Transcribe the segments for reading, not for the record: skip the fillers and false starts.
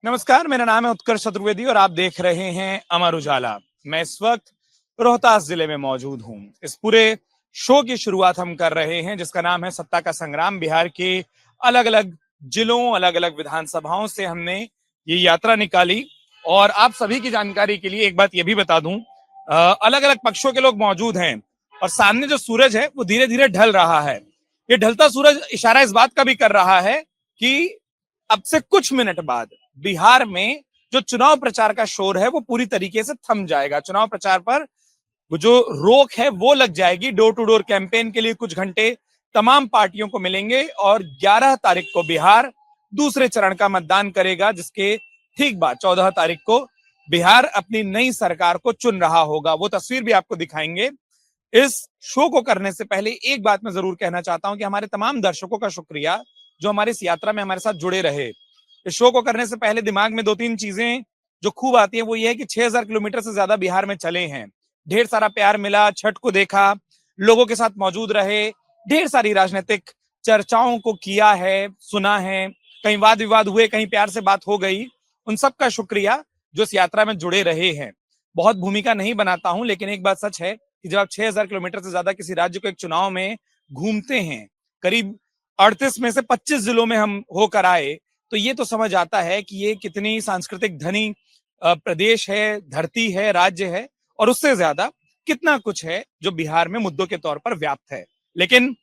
नमस्कार, मेरा नाम है उत्कर्ष चतुर्वेदी और आप देख रहे हैं अमर उजाला। मैं इस वक्त रोहतास जिले में मौजूद हूं। इस पूरे शो की शुरुआत हम कर रहे हैं जिसका नाम है सत्ता का संग्राम। बिहार के अलग अलग जिलों, अलग अलग विधानसभाओं से हमने ये यात्रा निकाली और आप सभी की जानकारी के लिए एक बात ये भी बता दूं, अलग अलग पक्षों के लोग मौजूद हैं और सामने जो सूरज है वो धीरे धीरे ढल रहा है। ये ढलता सूरज इशारा इस बात का भी कर रहा है कि अब से कुछ मिनट बाद बिहार में जो चुनाव प्रचार का शोर है वो पूरी तरीके से थम जाएगा। चुनाव प्रचार पर वो जो रोक है वो लग जाएगी। डोर टू डोर कैंपेन के लिए कुछ घंटे तमाम पार्टियों को मिलेंगे और 11 तारीख को बिहार दूसरे चरण का मतदान करेगा, जिसके ठीक बाद 14 तारीख को बिहार अपनी नई सरकार को चुन रहा होगा। वो तस्वीर भी आपको दिखाएंगे। इस शो को करने से पहले एक बात मैं जरूर कहना चाहता हूं कि हमारे तमाम दर्शकों का शुक्रिया जो हमारी इस यात्रा में हमारे साथ जुड़े रहे। इस शो को करने से पहले दिमाग में दो तीन चीजें जो खूब आती है वो ये है कि 6000 किलोमीटर से ज्यादा बिहार में चले हैं, ढेर सारा प्यार मिला, छठ को देखा, लोगों के साथ मौजूद रहे, ढेर सारी राजनीतिक चर्चाओं को किया है, सुना है, कहीं वाद विवाद हुए, कहीं प्यार से बात हो गई। उन सब का शुक्रिया जो इस यात्रा में जुड़े रहे हैं। बहुत भूमिका नहीं बनाता हूं, लेकिन एक बात सच है कि जब आप 6000 किलोमीटर से ज्यादा किसी राज्य को एक चुनाव में घूमते हैं, करीब 38 में से 25 जिलों में हम होकर आए, तो ये तो समझ आता है कि ये कितनी सांस्कृतिक धनी प्रदेश है, धरती है, राज्य है और उससे ज्यादा कितना कुछ है जो बिहार में मुद्दों के तौर पर व्याप्त है। लेकिन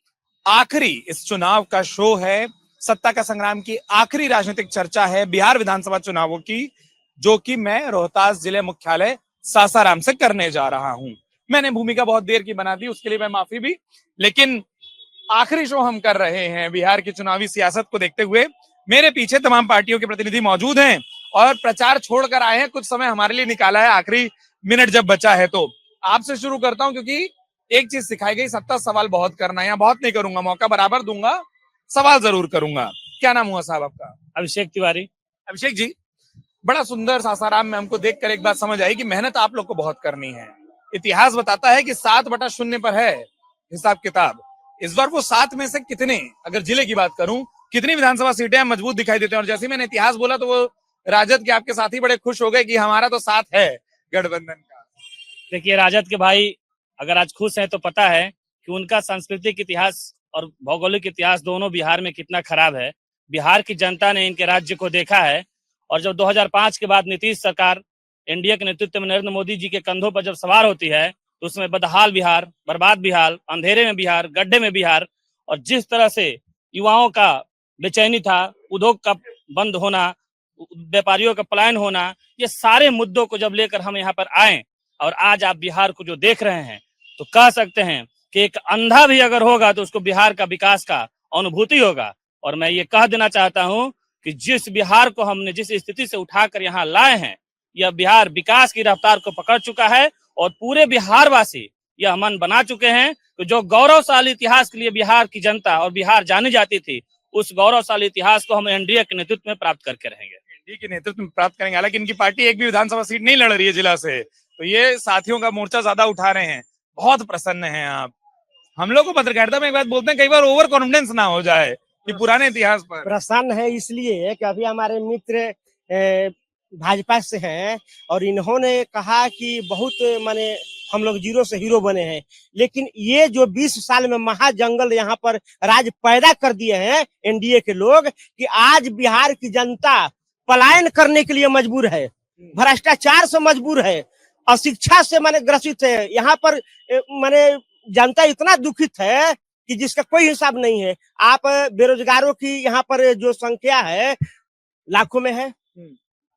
आखिरी इस चुनाव का शो है, सत्ता का संग्राम की आखिरी राजनीतिक चर्चा है बिहार विधानसभा चुनावों की, जो कि मैं रोहतास जिले मुख्यालय सासाराम से करने जा रहा हूं। मैंने भूमिका बहुत देर की बना दी, उसके लिए मैं माफी भी, लेकिन आखिरी शो हम कर रहे हैं बिहार की चुनावी सियासत को देखते हुए। मेरे पीछे तमाम पार्टियों के प्रतिनिधि मौजूद हैं और प्रचार छोड़कर आए हैं, कुछ समय हमारे लिए निकाला है आखिरी मिनट जब बचा है। तो आपसे शुरू करता हूं क्योंकि एक चीज सिखाई गई, सत्ता सवाल बहुत करना है। यहाँ बहुत नहीं करूंगा, मौका बराबर दूंगा, सवाल जरूर करूंगा। क्या नाम हुआ साहब आपका? अभिषेक तिवारी। अभिषेक जी, बड़ा सुंदर सासाराम में हमको देखकर एक बात समझ आई कि मेहनत आप लोग को बहुत करनी है। इतिहास बताता है कि 7/0 पर है हिसाब किताब। इस बार वो 7 में से कितने, अगर जिले की बात करूं, कितनी विधानसभा सीटें मजबूत दिखाई देते हैं। और जैसे मैंने इतिहास बोला तो वो राजद के आपके साथी बड़े खुश हो गए कि हमारा तो साथ है गठबंधन का। देखिए, राजद के भाई अगर आज खुश हैं तो पता है कि उनका सांस्कृतिक इतिहास और भौगोलिक इतिहास दोनों बिहार में कितना खराब है। बिहार की जनता ने इनके राज्य को देखा है और जब 2005 के बाद नीतीश सरकार एनडीए के नेतृत्व में नरेंद्र मोदी जी के कंधों पर जब सवार होती है तो उसमें बदहाल बिहार, बर्बाद बिहार, अंधेरे में बिहार, गड्ढे में बिहार और जिस तरह से युवाओं का बेचैनी था, उद्योग का बंद होना, व्यापारियों का पलायन होना, ये सारे मुद्दों को जब लेकर हम यहाँ पर आए और आज आप बिहार को जो देख रहे हैं तो कह सकते हैं कि एक अंधा भी अगर होगा तो उसको बिहार का विकास का अनुभूति होगा। और मैं ये कह देना चाहता हूं कि जिस बिहार को हमने जिस स्थिति से उठाकर यहाँ लाए हैं, यह बिहार विकास की रफ्तार को पकड़ चुका है और पूरे बिहार वासी यह मन बना चुके हैं कि जो गौरवशाली इतिहास के लिए बिहार की जनता और बिहार जानी जाती थी, उस गौरवशाली इतिहास को हम एनडीए के नेतृत्व में प्राप्त करके रहेंगे। एनडीए के नेतृत्व में प्राप्त करेंगे। हालांकि इनकी पार्टी एक भी विधानसभा सीट नहीं लड़ रही है जिला से, तो ये साथियों का मोर्चा ज्यादा उठा रहे हैं। बहुत प्रसन्न हैं आप। हम लोग को पत्रकारिता में एक बात बोलते हैं, कई बार ओवर कॉन्फिडेंस ना हो जाए कि पुराने इतिहास पर। प्रसन्न है इसलिए कि अभी हमारे मित्र भाजपा से हैं और इन्होंने कहा कि बहुत माने हम लोग जीरो से हीरो बने हैं, लेकिन ये जो 20 साल में महाजंगल यहाँ पर राज पैदा कर दिए हैं एनडीए के लोग कि आज बिहार की जनता पलायन करने के लिए मजबूर है, भ्रष्टाचार से मजबूर है, अशिक्षा से माने ग्रसित है। यहाँ पर माने जनता इतना दुखित है कि जिसका कोई हिसाब नहीं है। आप बेरोजगारों की यहाँ पर जो संख्या है लाखों में है।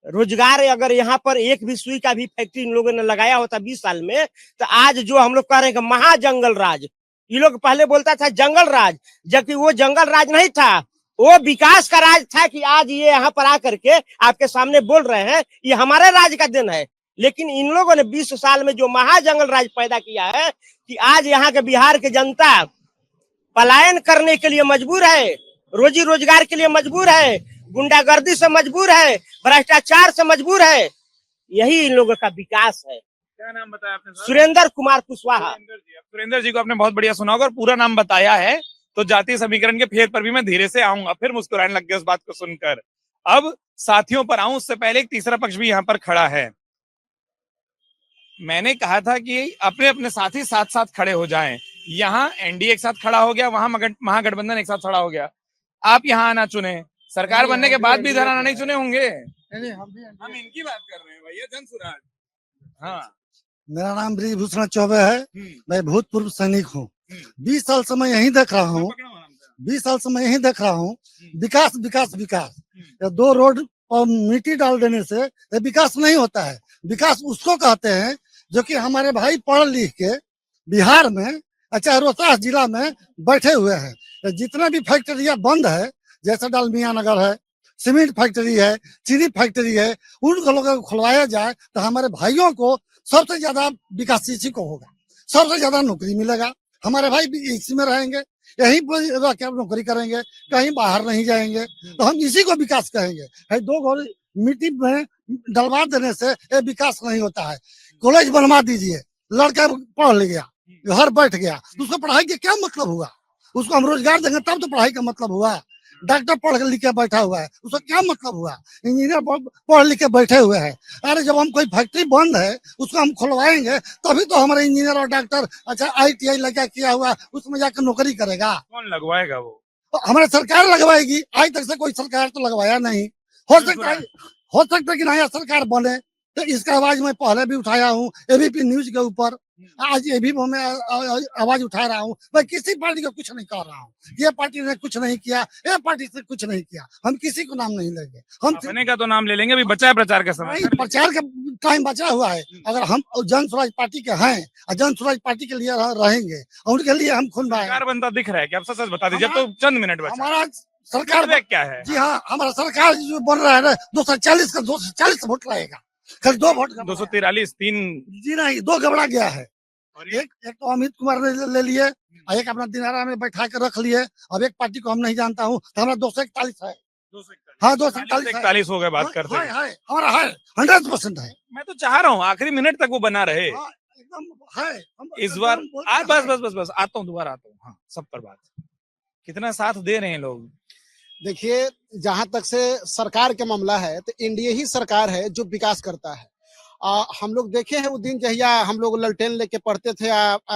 रोजगार अगर यहाँ पर एक भी सुई का भी फैक्ट्री इन लोगों ने लगाया होता 20 साल में, तो आज जो हम लोग कह रहे हैं कि महाजंगल राज, ये लोग पहले बोलता था जंगल राज, जबकि वो जंगल राज नहीं था, वो विकास का राज था कि आज ये यहाँ पर आकर के आपके सामने बोल रहे हैं ये हमारे राज का दिन है। लेकिन इन लोगों ने 20 साल में जो महाजंगल राज पैदा किया है कि आज यहाँ के बिहार की जनता पलायन करने के लिए मजबूर है, रोजी रोजगार के लिए मजबूर है, गुंडागर्दी से मजबूर है, भ्रष्टाचार से मजबूर है। यही इन लोगों का विकास है। क्या नाम बताया आपने? सुरेंद्र कुमार कुशवाहा। सुरेंद्र जी को आपने बहुत बढ़िया सुना होगा और पूरा नाम बताया है, तो जातीय समीकरण के फेर पर भी मैं धीरे से आऊंगा, फिर मुस्कुराने लग गया उस बात को सुनकर। अब साथियों पर आऊं उससे पहले एक तीसरा पक्ष भी यहाँ पर खड़ा है। मैंने कहा था कि अपने अपने साथी साथ साथ खड़े हो जाएं। यहाँ एनडीए एक साथ खड़ा हो गया, वहां महागठबंधन एक साथ खड़ा हो गया। आप यहाँ आना चुने, सरकार बनने के बाद भी इधर आना नहीं चुने होंगे। हम इनकी बात कर रहे हैं भैया, जन सुराज। हाँ, मेरा नाम ब्रिजभूषण चौबे है। मैं भूतपूर्व सैनिक हूँ। 20 साल से मैं यहीं देख रहा हूँ। 20 साल से मैं यहीं देख रहा हूँ। विकास विकास विकास। ये 2 रोड और मिट्टी डाल देने से ये विकास नहीं होता है। विकास उसको कहते हैं जो कि हमारे भाई पढ़ लिख के बिहार में, अच्छा रोहतास जिला में बैठे हुए हैं। जितना भी फैक्ट्रियां बंद है, जैसे डालमिया नगर है, सीमेंट फैक्ट्री है, चीनी फैक्ट्री है, उन लोगों को खुलवाया जाए तो हमारे भाइयों को सबसे ज्यादा विकास इसी को होगा, सबसे ज्यादा नौकरी मिलेगा। हमारे भाई भी इसी में रहेंगे, यहीं पर रह के नौकरी करेंगे, कहीं बाहर नहीं जाएंगे, तो हम इसी को विकास कहेंगे। 2 घोड़े मिट्टी में डलवा देने से ये विकास नहीं होता है। कॉलेज बनवा दीजिए, लड़का पढ़ ले गया, घर बैठ गया, उसको पढ़ाई के क्या मतलब हुआ? उसको हम रोजगार देंगे तब तो पढ़ाई का मतलब हुआ। डॉक्टर पढ़ लिख के बैठा हुआ है, उसका क्या मतलब हुआ? इंजीनियर पढ़ लिख के बैठे हुए हैं। अरे जब हम कोई फैक्ट्री बंद है उसको हम खुलवाएंगे तभी तो हमारे इंजीनियर और डॉक्टर अच्छा ITI लगा किया हुआ उसमें जाकर नौकरी करेगा। कौन लगवाएगा वो? तो हमारी सरकार लगवाएगी। आज तक से कोई सरकार तो लगवाया नहीं। हो सकता है कि नया सरकार बने तो इसका आवाज मैं पहले भी उठाया हूँ ABP न्यूज के ऊपर। आज ABP में आवाज उठा रहा हूँ। मैं किसी पार्टी को कुछ नहीं कर रहा हूँ। ये पार्टी ने कुछ नहीं किया, ये पार्टी से कुछ नहीं किया, हम किसी को नाम नहीं लेंगे। हम अपने का तो नाम ले लेंगे, अभी बचा है प्रचार का समय। प्रचार का टाइम बचा हुआ है। अगर हम जन स्वराज पार्टी के हैं और जन स्वराज पार्टी के लिए रहेंगे और उनके लिए हम खून बहाएंगे। सरकार बनता दिख रहा है कि आप सच बता दीजिए, अब तो चंद मिनट बचा। हमारा सरकार क्या है? जी हाँ, हमारा सरकार जो बन रहा है ना 240 का 240 वोट रहेगा। कल 2 वोट 243 3 जी नहीं 2 घबरा गया है। और एक तो अमित कुमार ने ले लिए और एक अपना दिनारा में बैठा कर रख लिए। अब एक पार्टी को हम नहीं जानता हूँ तो हमारा 241 है। हाँ 241 हो गए बात करते हैं। हमारा है 100% है। मैं तो चाह रहा हूँ आखिरी मिनट तक वो बना रहे। एकदम है इस बार बस आता हूँ, दोबारा आता हूँ। हाँ, सब पर बात कितना साथ दे रहे हैं लोग। देखिए, जहां तक से सरकार का मामला है तो एनडीए ही सरकार है जो विकास करता है। हम लोग देखे हैं वो दिन जहिया हम लोग ललटेन लेके पढ़ते थे,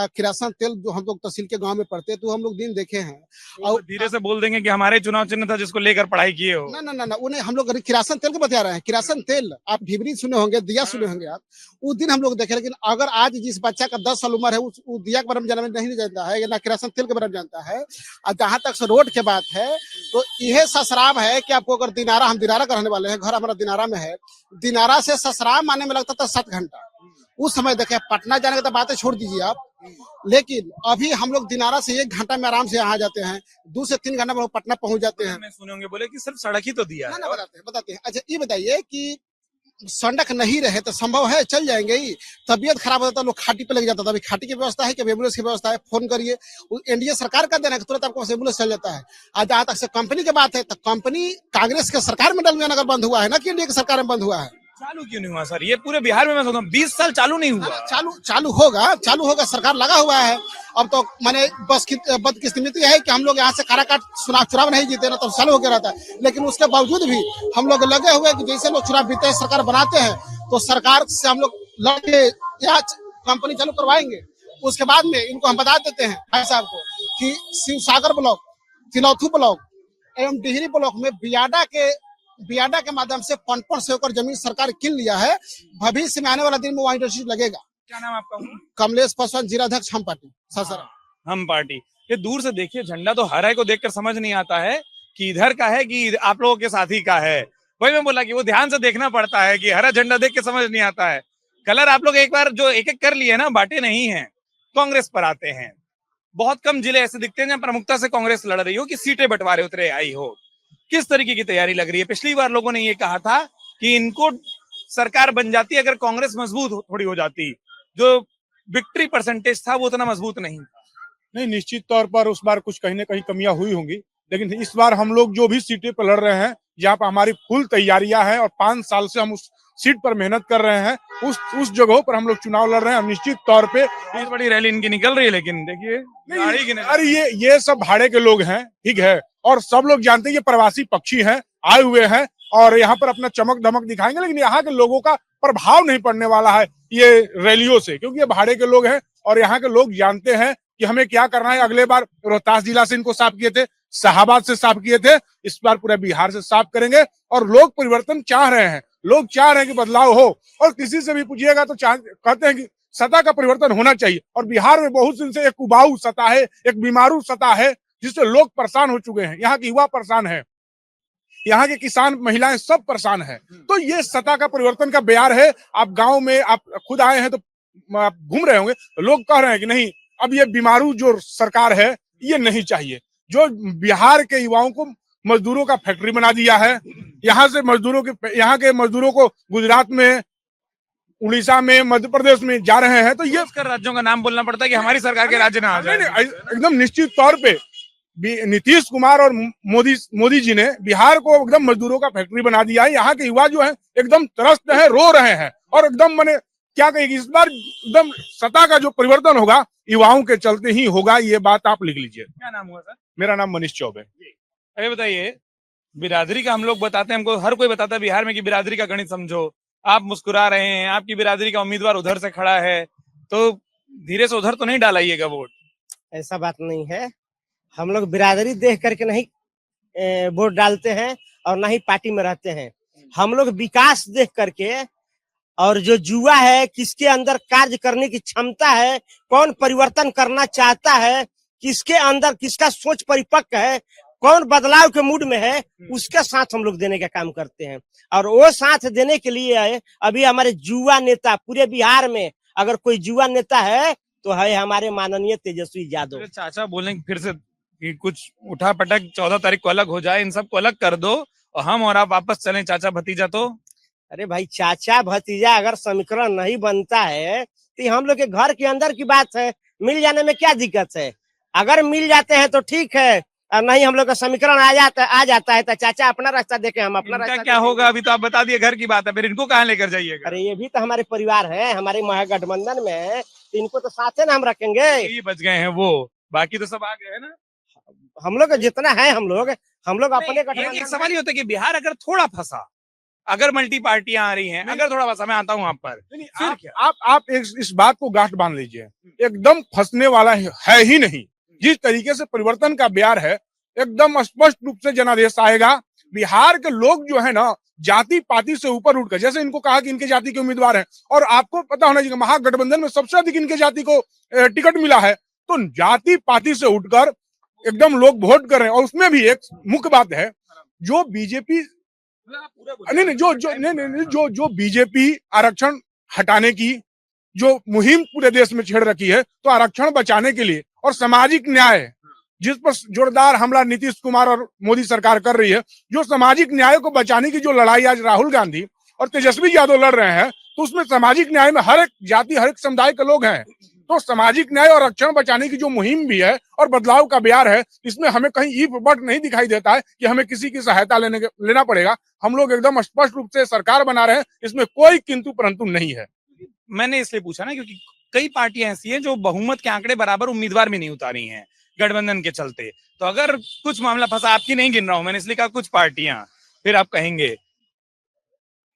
किरासन तेल जो हम लोग तहसील के गांव में पढ़ते तो हम लोग दिन देखे हैं। और धीरे से बोल देंगे कि हमारे चुनाव चिन्ह था जिसको लेकर पढ़ाई किए हो। ना उन्हें हम लोग किरासन तेल को बता रहे हैं। किरासन तेल आप ढिबरी सुने होंगे, दिया सुने होंगे आप, उस दिन हम लोग देखे। लेकिन अगर आज जिस बच्चा का 10 साल उम्र है उस दिया के बारे में जानने नहीं जानता है, ना किरासन तेल के बारे में जानता है। और जहां तक से रोड के बात है तो यह ससराम है कि आपको अगर दिनारा, हम दिनारा का रहने वाले हैं, घर हमारा दिनारा में है, दिनारा से ससराम आने में लगता था 7 घंटा। उस समय देखे पटना जाने की तो बातें छोड़ दीजिए आप, लेकिन अभी हम लोग दिनारा से 1 घंटा में आराम से यहाँ जाते हैं, 2 से 3 घंटा में पटना पहुंच जाते हैं। मैं सुने होंगे बोले कि सिर्फ सड़क ही तो दिया है। ना बताते हैं। अच्छा ये बताइए कि सड़क नहीं रहे तो संभव है चल जाएंगे ही। तबियत खराब होता है लोग खाटी पे लग जाता था। अभी खाटी की व्यवस्था है कि एम्बुलेंस की व्यवस्था है? फोन करिए, एनडीए सरकार का देना है तुरंत आपको एम्बुलेंस चल जाता है। आज जहां तक से कंपनी की बात है तो कंपनी कांग्रेस के सरकार में डालमिया नगर बंद हुआ है ना कि एनडीए की सरकार में बंद हुआ है? चालू क्यों नहीं हुआ सर? ये पूरे बिहार में मैं सोचता हूँ 20 साल चालू नहीं हुआ। चालू होगा। सरकार लगा हुआ है। अब तो मैंने बस बदकिस्मती है कि हम लोग यहाँ से काराकाट चुनाव नहीं जीते ना तो चालू होकर रहता है। लेकिन उसके बावजूद भी हम लोग लगे हुए कि जैसे लोग चुनाव जीते हैं, सरकार बनाते हैं, तो सरकार से हम लोग लड़के यहाँ कंपनी चालू करवाएंगे। उसके बाद में इनको हम बता देते हैं भाई साहब को कि शिवसागर ब्लॉक, तिलौथू ब्लॉक एवं डिहरी ब्लॉक में बियाडा के माध्यम से 5 एकड़ जमीन सरकार किन लिया है। भविष्य में आने वाला दिन में वहाँ इंडस्ट्री लगेगा। क्या नाम आपका? कमलेश पासवान, जिलाध्यक्ष हम पार्टी ससरा। हम पार्टी। ये दूर से देखिए झंडा तो हरा को देखकर समझ नहीं आता है कि इधर का है कि आप लोगों के साथी का है। वही मैं बोला कि वो ध्यान से देखना पड़ता है कि हरा झंडा देख के समझ नहीं आता है। कलर आप लोग एक बार जो एक कर लिए ना, बांटे नहीं है। कांग्रेस पर आते हैं। बहुत कम जिले ऐसे दिखते हैं जहां प्रमुखता से कांग्रेस लड़ रही हो कि सीटें बंटवारे उतरे आई हो। किस तरीके की तैयारी लग रही है? पिछली बार लोगों ने ये कहा था कि इनको सरकार बन जाती अगर कांग्रेस मजबूत थोड़ी हो जाती। जो विक्ट्री परसेंटेज था वो उतना मजबूत नहीं था। नहीं, निश्चित तौर पर उस बार कुछ कहीं ना कहीं कमियां हुई होंगी, लेकिन इस बार हम लोग जो भी सीटें पर लड़ रहे हैं, यहाँ पर हमारी फुल तैयारियां हैं और 5 साल से हम उस सीट पर मेहनत कर रहे हैं। उस जगहों पर हम लोग चुनाव लड़ रहे हैं। निश्चित तौर पे बहुत बड़ी रैली इनकी निकल रही है, लेकिन देखिए अरे ये सब भाड़े के लोग हैं, ठीक है, और सब लोग जानते हैं ये प्रवासी पक्षी हैं, आए हुए हैं, और यहाँ पर अपना चमक दमक दिखाएंगे, लेकिन यहाँ के लोगों का प्रभाव नहीं पड़ने वाला है ये रैलियों से, क्योंकि ये भाड़े के लोग हैं और यहाँ के लोग जानते हैं कि हमें क्या करना है। अगले बार रोहतास जिला से इनको साफ किए थे, शाहाबाद से साफ किए थे, इस बार पूरे बिहार से साफ करेंगे। और लोग परिवर्तन चाह रहे हैं, लोग चाह रहे हैं कि बदलाव हो, और किसी से भी पूछिएगा तो कहते हैं कि सत्ता का परिवर्तन होना चाहिए। और बिहार में बहुत दिन से एक उबाऊ सत्ता है, एक बीमारू सत्ता है, जिससे लोग परेशान हो चुके हैं। यहाँ के युवा परेशान है, यहाँ के किसान महिलाएं सब परेशान है। तो ये सत्ता का परिवर्तन का बयार है। आप गांव में आप खुद आए हैं तो आप घूम रहे होंगे, तो लोग कह रहे हैं कि नहीं, अब ये बीमारू जो सरकार है ये नहीं चाहिए, जो बिहार के युवाओं को मजदूरों का फैक्ट्री बना दिया है। यहाँ से यहाँ के मजदूरों को गुजरात में, उड़ीसा में, मध्य प्रदेश में जा रहे हैं। तो ये राज्यों का नाम बोलना पड़ता है कि हमारी सरकार के राज्य ना आ जाए। एकदम निश्चित तौर पे नीतीश कुमार और मोदी जी ने बिहार को एकदम मजदूरों का फैक्ट्री बना दिया है। यहाँ के युवा जो है एकदम त्रस्त है, रो रहे हैं, और एकदम मैंने क्या कहेगी, इस बार एकदम सत्ता का जो परिवर्तन होगा युवाओं के चलते ही होगा। ये बात आप लिख लीजिए। क्या नाम हुआ सर? मेरा नाम मनीष चौबे। अरे बताइए, बिरादरी का हम लोग बताते हैं, हमको हर कोई बताता है बिहार में कि बिरादरी का गणित समझो। आप मुस्कुरा रहे हैं, आपकी बिरादरी का उम्मीदवार उधर से खड़ा है, तो धीरे से उधर तो नहीं डालाइएगा वोट। ऐसा बात नहीं है, हम लोग बिरादरी देख करके नहीं वोट डालते हैं और ना ही पार्टी में रहते हैं। हम लोग विकास देख करके, और जो युवा है किसके अंदर कार्य करने की क्षमता है, कौन परिवर्तन करना चाहता है, किसके अंदर किसका सोच परिपक्व है, कौन बदलाव के मूड में है, उसके साथ हम लोग देने का काम करते हैं। और वो साथ देने के लिए अभी हमारे युवा नेता पूरे बिहार में अगर कोई युवा नेता है तो है हमारे माननीय तेजस्वी यादव। चाचा बोलेंगे फिर से कि कुछ उठा पटक 14 तारीख को अलग हो जाए, इन सबको अलग कर दो और हम और आप वापस चलें चाचा भतीजा। तो अरे भाई, चाचा भतीजा अगर समीकरण नहीं बनता है तो हम लोग के घर के अंदर की बात है, मिल जाने में क्या दिक्कत है। अगर मिल जाते हैं तो ठीक है, और नहीं हम लोग का समीकरण आ जाता है तो चाचा अपना रास्ता देखे, हम अपना रास्ता। क्या होगा अभी तो आप बता दिए, घर की बात है, फिर इनको कहाँ लेकर जाइएगा? अरे ये भी तो हमारे परिवार है, हमारे महागठबंधन में है, तो इनको तो साथ में हम रखेंगे। ये बच गए हैं वो, बाकी तो सब आ गए हैं ना। हम लोग जितना है हम लोग अपने एक सवाल ये होता है कि बिहार अगर थोड़ा फंसा, अगर मल्टी पार्टियां आ रही हैं, अगर थोड़ा फंसा, मैं आता हूँ आप पर, आप इस बात को गांठ बांध लीजिए, एकदम फंसने वाला है ही नहीं। जिस तरीके से परिवर्तन का बयार है, एकदम स्पष्ट रूप से जनादेश आएगा। बिहार के लोग जो है ना, जाति पाति से ऊपर उठकर, जैसे इनको कहा कि इनके जाति के उम्मीदवार हैं, और आपको पता होना चाहिए महागठबंधन में सबसे अधिक इनके जाति को टिकट मिला है, तो जाति पाति से उठकर एकदम लोग वोट कर रहे हैं। और उसमें भी एक मुख्य बात है, जो बीजेपी जो बीजेपी आरक्षण हटाने की जो मुहिम पूरे देश में छेड़ रखी है, तो आरक्षण बचाने के लिए और सामाजिक न्याय, जिस पर जोरदार हमला नीतीश कुमार और मोदी सरकार कर रही है, जो सामाजिक न्याय को बचाने की जो लड़ाई आज राहुल गांधी और तेजस्वी यादव लड़ रहे हैं, तो उसमें सामाजिक न्याय में हर एक जाति, हर एक समुदाय के लोग हैं। तो सामाजिक न्याय और आरक्षण बचाने की जो मुहिम भी है और बदलाव का बयार है, इसमें हमें कहीं ईफ बट नहीं दिखाई देता है कि हमें किसी की सहायता लेना पड़ेगा। हम लोग एकदम स्पष्ट रूप से सरकार बना रहे हैं, इसमें कोई किंतु परंतु नहीं है। मैंने इसलिए पूछा ना क्योंकि कई पार्टियां ऐसी हैं जो बहुमत के आंकड़े बराबर उम्मीदवार भी नहीं उतारी हैं गठबंधन के चलते। तो अगर कुछ मामला फंसा, आपकी नहीं गिन रहा हूं मैंने, इसलिए कहा कुछ पार्टियां, फिर आप कहेंगे।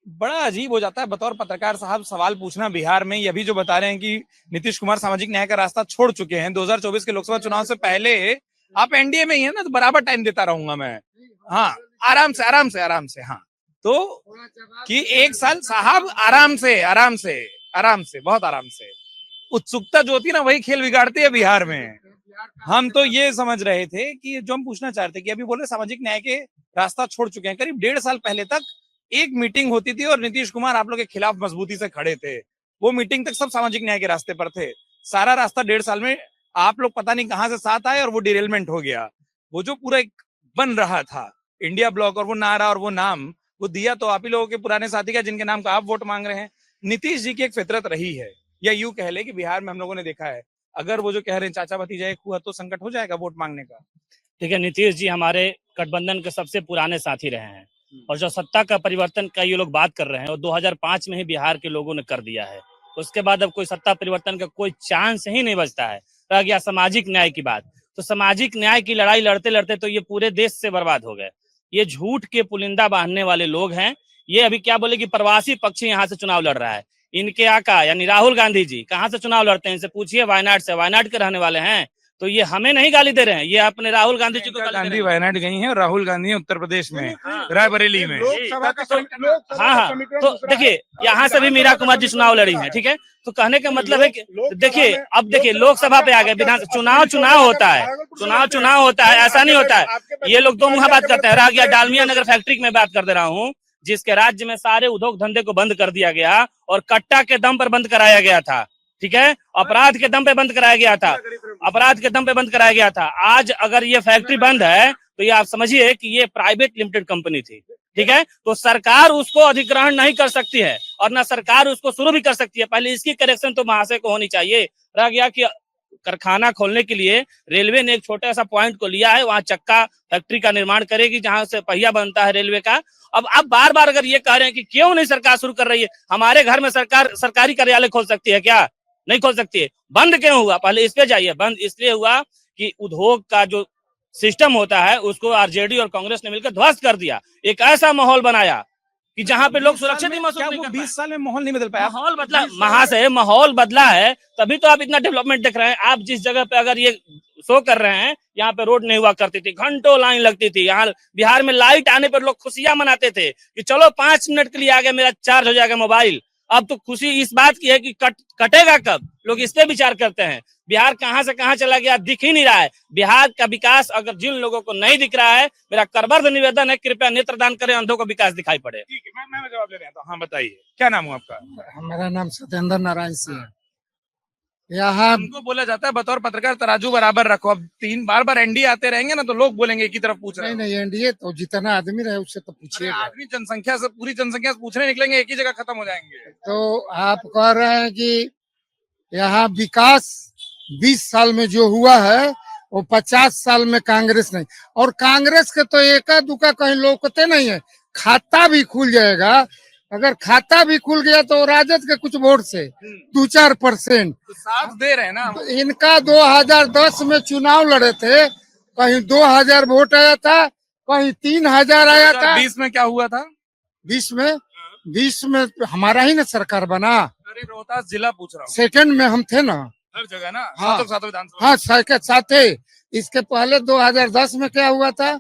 बड़ा अजीब हो जाता है बतौर पत्रकार साहब सवाल पूछना बिहार में। ये भी जो बता रहे हैं कि नीतीश कुमार सामाजिक न्याय का रास्ता छोड़ चुके हैं, 2024 के लोकसभा चुनाव से पहले आप एनडीए में ही है ना, तो बराबर टाइम देता रहूंगा मैं। हाँ, आराम से। हाँ, तो कि एक साल साहब आराम से बहुत आराम से। उत्सुकता जो होती है ना, वही खेल बिगाड़ती है बिहार में। हम तो ये समझ रहे थे कि जो हम पूछना चाहते कि अभी बोले सामाजिक न्याय के रास्ता छोड़ चुके हैं। करीब 1.5 साल पहले तक एक मीटिंग होती थी और नीतीश कुमार आप लोग के खिलाफ मजबूती से खड़े थे। वो मीटिंग तक सब सामाजिक न्याय के रास्ते पर थे। सारा रास्ता 1.5 साल में आप लोग पता नहीं कहां से साथ आए और वो डिरेलमेंट हो गया। वो जो पूरा एक बन रहा था इंडिया ब्लॉक, और वो नारा और वो नाम वो दिया तो आप ही लोगों के पुराने साथी का, जिनके नाम का आप वोट मांग रहे हैं। नीतीश जी की एक फितरत रही है, या यूं कह ले कि बिहार में हम लोगों ने देखा है, अगर वो जो कह रहे हैं चाचा भतीजा एक हुआ तो संकट हो जाएगा वोट मांगने का। ठीक है, नीतीश जी हमारे गठबंधन के सबसे पुराने साथी रहे हैं, और जो सत्ता का परिवर्तन का ये लोग बात कर रहे हैं, वो 2005 में ही बिहार के लोगों ने कर दिया है। उसके बाद अब कोई सत्ता परिवर्तन का कोई चांस ही नहीं बचता है। रह गया सामाजिक न्याय की बात, तो सामाजिक न्याय की लड़ाई लड़ते लड़ते तो ये पूरे देश से बर्बाद हो गए। ये झूठ के पुलिंदा बांधने वाले लोग हैं। ये अभी क्या बोले कि प्रवासी पक्षी यहाँ से चुनाव लड़ रहा है। इनके आका यानी राहुल गांधी जी कहाँ से चुनाव लड़ते हैं, इनसे पूछिए, वायनाड से, वायनाड के रहने वाले हैं। तो ये हमें नहीं गाली दे रहे हैं, ये अपने राहुल गांधी जी को गाली दे गांधी रहे हैं। वायनाड गई हैं और राहुल गांधी उत्तर प्रदेश में, हाँ। रायबरेली में। हाँ, तो देखिए यहाँ से भी मीरा कुमार जी चुनाव लड़ी हैं, ठीक है। तो कहने का मतलब है कि देखिए, अब देखिए लोकसभा पे आ गए, विधान चुनाव होता है, चुनाव होता है, ऐसा नहीं होता है। ये लोग दो मुहा बात करते हैं। रह गया डालमिया नगर फैक्ट्री की मैं बात कर दे रहा हूँ, जिसके राज्य में सारे उद्योग धंधे को बंद कर दिया गया और कट्टा के दम पर बंद कराया गया था, ठीक है। अपराध के दम पे बंद कराया गया था, अपराध के दम पे बंद कराया गया था। आज अगर ये फैक्ट्री बंद है तो ये आप समझिए कि ये प्राइवेट लिमिटेड कंपनी थी, ठीक है। तो सरकार उसको अधिग्रहण नहीं कर सकती है और ना सरकार उसको शुरू भी कर सकती है। पहले इसकी करेक्शन तो महाशय को होनी चाहिए। रह गया कि कारखाना खोलने के लिए रेलवे ने एक छोटा सा पॉइंट को लिया है, वहां चक्का फैक्ट्री का निर्माण करेगी जहां से पहिया बनता है रेलवे का। अब आप बार बार अगर ये कह रहे हैं कि क्यों नहीं सरकार शुरू कर रही है, हमारे घर में सरकार सरकारी कार्यालय खोल सकती है क्या? नहीं खोल सकती है। बंद क्यों हुआ? पहले इस पे जाइए। बंद इसलिए हुआ कि उद्योग का जो सिस्टम होता है उसको आरजेडी और कांग्रेस ने मिलकर ध्वस्त कर दिया। एक ऐसा माहौल बनाया कि जहां पे लोग सुरक्षित ही महसूस नहीं कर पाए। 20 साल में माहौल नहीं बदल पाया। माहौल बदला, महाशय माहौल बदला है, तभी तो आप इतना डेवलपमेंट देख रहे हैं। आप जिस जगह पे अगर ये शो कर रहे हैं, यहाँ पे रोड नहीं हुआ करती थी, घंटों लाइन लगती थी। यहाँ बिहार में लाइट आने पर लोग खुशियां मनाते थे कि चलो 5 मिनट के लिए आ गया, मेरा चार्ज हो जाएगा मोबाइल। अब तो खुशी इस बात की है कि कटेगा कब, लोग इस पे विचार करते हैं। बिहार कहां से कहां चला गया, दिख ही नहीं रहा है। बिहार का विकास अगर जिन लोगों को नहीं दिख रहा है, मेरा करबद्ध निवेदन है, कृपया नेत्रदान करें, अंधों को विकास दिखाई पड़े। ठीक है, मैं जवाब दे रहा हूँ। हाँ बताइए, क्या नाम हुआ आपका? हमारा नाम सत्येंद्र नारायण सिंह है। यहाँ हमको बोला जाता है बतौर पत्रकार तराजू बराबर रखो। अब 3 बार एनडीए आते रहेंगे ना तो लोग बोलेंगे एक ही तरफ पूछ रहे नहीं हैं। नहीं, एनडीए तो जितना आदमी रहे उससे तो पूछिएगा। आदमी जनसंख्या से, पूरी जनसंख्या से पूछने निकलेंगे, एक ही जगह खत्म हो जाएंगे। तो आप कह रहे हैं कि यहाँ विकास 20 साल में जो हुआ है वो 50 साल में कांग्रेस नहीं। और कांग्रेस के तो एका दुका कहीं लोकते नहीं है। खाता भी खुल जाएगा, अगर खाता भी खुल गया तो राजद के कुछ वोट से 2-4%। तो साथ दे रहे हैं ना। इनका 2010 में चुनाव लड़े थे, कहीं 2000 वोट आया था, कहीं 3000 आया था। 20 में क्या हुआ था? 20 में हमारा ही ना सरकार बना। अरे रोहतास जिला पूछ रहा हूँ। सेकंड में हम थे ना। हर जगह ना। हाँ। सातों विधानसभा। हाँ, साथ थे। इसके पहले 2010 में क्या हुआ था?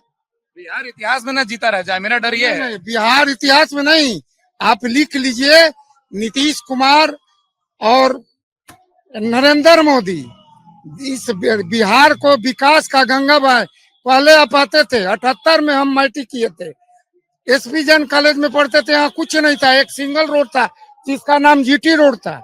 बिहार इतिहास में ना जीता रह जाए, मेरा डर ये है। नहीं, बिहार इतिहास में नहीं, आप लिख लीजिए। नीतीश कुमार और नरेंद्र मोदी इस बिहार को विकास का गंगा बहाए। पहले आप आते थे, 78 में हम मैट्रिक किए थे, एसपी जैन कॉलेज में पढ़ते थे, यहाँ कुछ नहीं था, एक सिंगल रोड था जिसका नाम जीटी रोड था।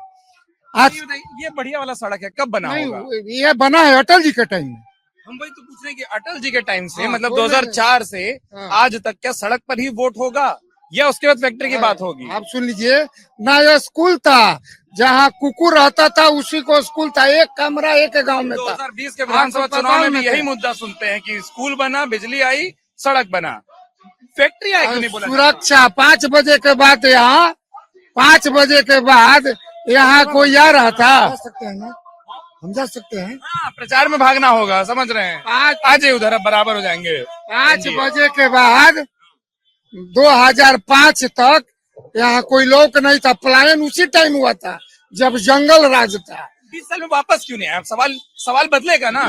आज ये बढ़िया वाला सड़क है, कब बना होगा? नहीं, ये बना है अटल जी के टाइम में। हम वही तो पूछ रहे हैं कि अटल जी के टाइम से, हाँ, मतलब बोल रहे हैं। 2004 से हाँ। आज तक क्या सड़क पर ही वोट होगा या उसके बाद फैक्ट्री की बात होगी? आप सुन लीजिए ना, ये स्कूल था जहाँ कुकुर रहता था उसी को स्कूल था, एक कमरा एक गांव में था। 2020 के विधानसभा चुनाव में भी यही मुद्दा सुनते हैं कि स्कूल बना, बिजली आई, सड़क बना, फैक्ट्री आई क्यों नहीं बोला? सुरक्षा 5 बजे के बाद यहाँ 5 बजे के बाद यहाँ कोई आ रहा था। हम जा सकते हैं। हाँ, प्रचार में भागना होगा, समझ रहे हैं। आज ही उधर अब बराबर हो जाएंगे। 5 बजे के बाद 2005 तक यहाँ कोई लोग नहीं था। पलायन उसी टाइम हुआ था जब जंगल राज था। 20 साल में वापस क्यों नहीं आया? सवाल बदलेगा ना।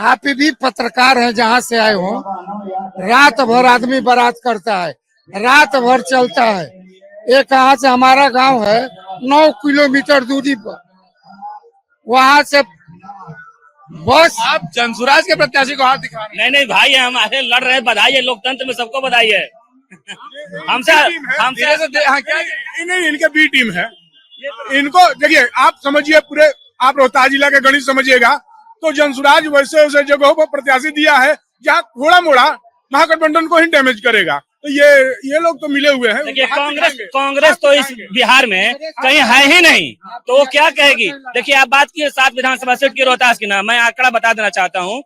आप भी पत्रकार हैं, जहाँ से आए हो, रात भर आदमी बारात करता है, रात भर चलता है। एक कहाँ से हमारा गांव है 9 किलोमीटर दूरी पर, वहां से बस। आप जनसुराज के प्रत्याशी को हाथ दिखा रहे हैं। नहीं भाई, हमारे लड़ रहे, बधाई है, लोकतंत्र में सबको बधाई है। हमसे हाँ, क्या नहीं, इनके बी टीम है। इनको देखिए, आप समझिए, पूरे आप रोहतास जिला के गणित समझिएगा तो जनसुराज वैसे वैसे जगहों पर प्रत्याशी दिया है जहाँ थोड़ा मोड़ा महागठबंधन को ही डैमेज करेगा। तो ये लोग तो मिले हुए हैं। देखिए, कांग्रेस तो इस बिहार में कहीं है ही नहीं, तो वो क्या कहेगी? देखिए, आप बात की 7 विधानसभा सीट की रोहतास की ना, मैं आंकड़ा बता देना चाहता हूँ।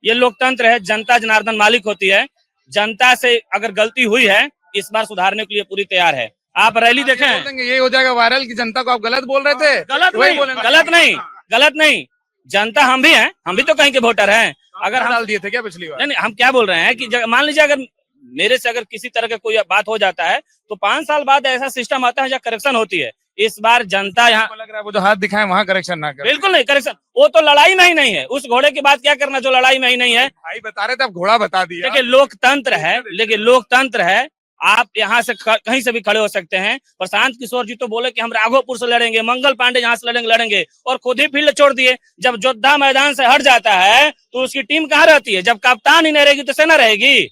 ये लोकतंत्र है, जनता जनार्दन मालिक होती है। जनता से अगर गलती हुई है, इस बार सुधारने के लिए पूरी तैयार है। आप रैली देखें, ये हो जाएगा वायरल कि जनता को आप गलत बोल रहे थे। गलत नहीं, जनता हम भी हैं, हम भी तो कहीं के वोटर हैं। अगर हम डाल दिए थे क्या पिछली बार? नहीं, हम क्या बोल रहे हैं कि मान लीजिए अगर मेरे से अगर किसी तरह का कोई बात हो जाता है तो 5 साल बाद ऐसा सिस्टम आता है जहाँ करेक्शन होती है। इस बार जनता यहाँ लग रहा है वो जो हाथ दिखाए वहां करेक्शन ना करे। बिल्कुल नहीं करेक्शन, वो तो लड़ाई में ही नहीं है। उस घोड़े की बात क्या करना जो लड़ाई में ही नहीं है। भाई बता रहे थे, अब घोड़ा बता दिया। देखिए लोकतंत्र है, लेकिन लोकतंत्र है, आप यहाँ से कहीं से भी खड़े हो सकते हैं। प्रशांत किशोर जी तो बोले कि हम राघोपुर से लड़ेंगे, मंगल पांडे यहाँ से लड़ेंगे और खुद ही फील्ड छोड़ दिए। जब योद्धा मैदान से हट जाता है तो उसकी टीम कहाँ रहती है? जब कप्तान ही नहीं रहेगी तो सेना रहेगी।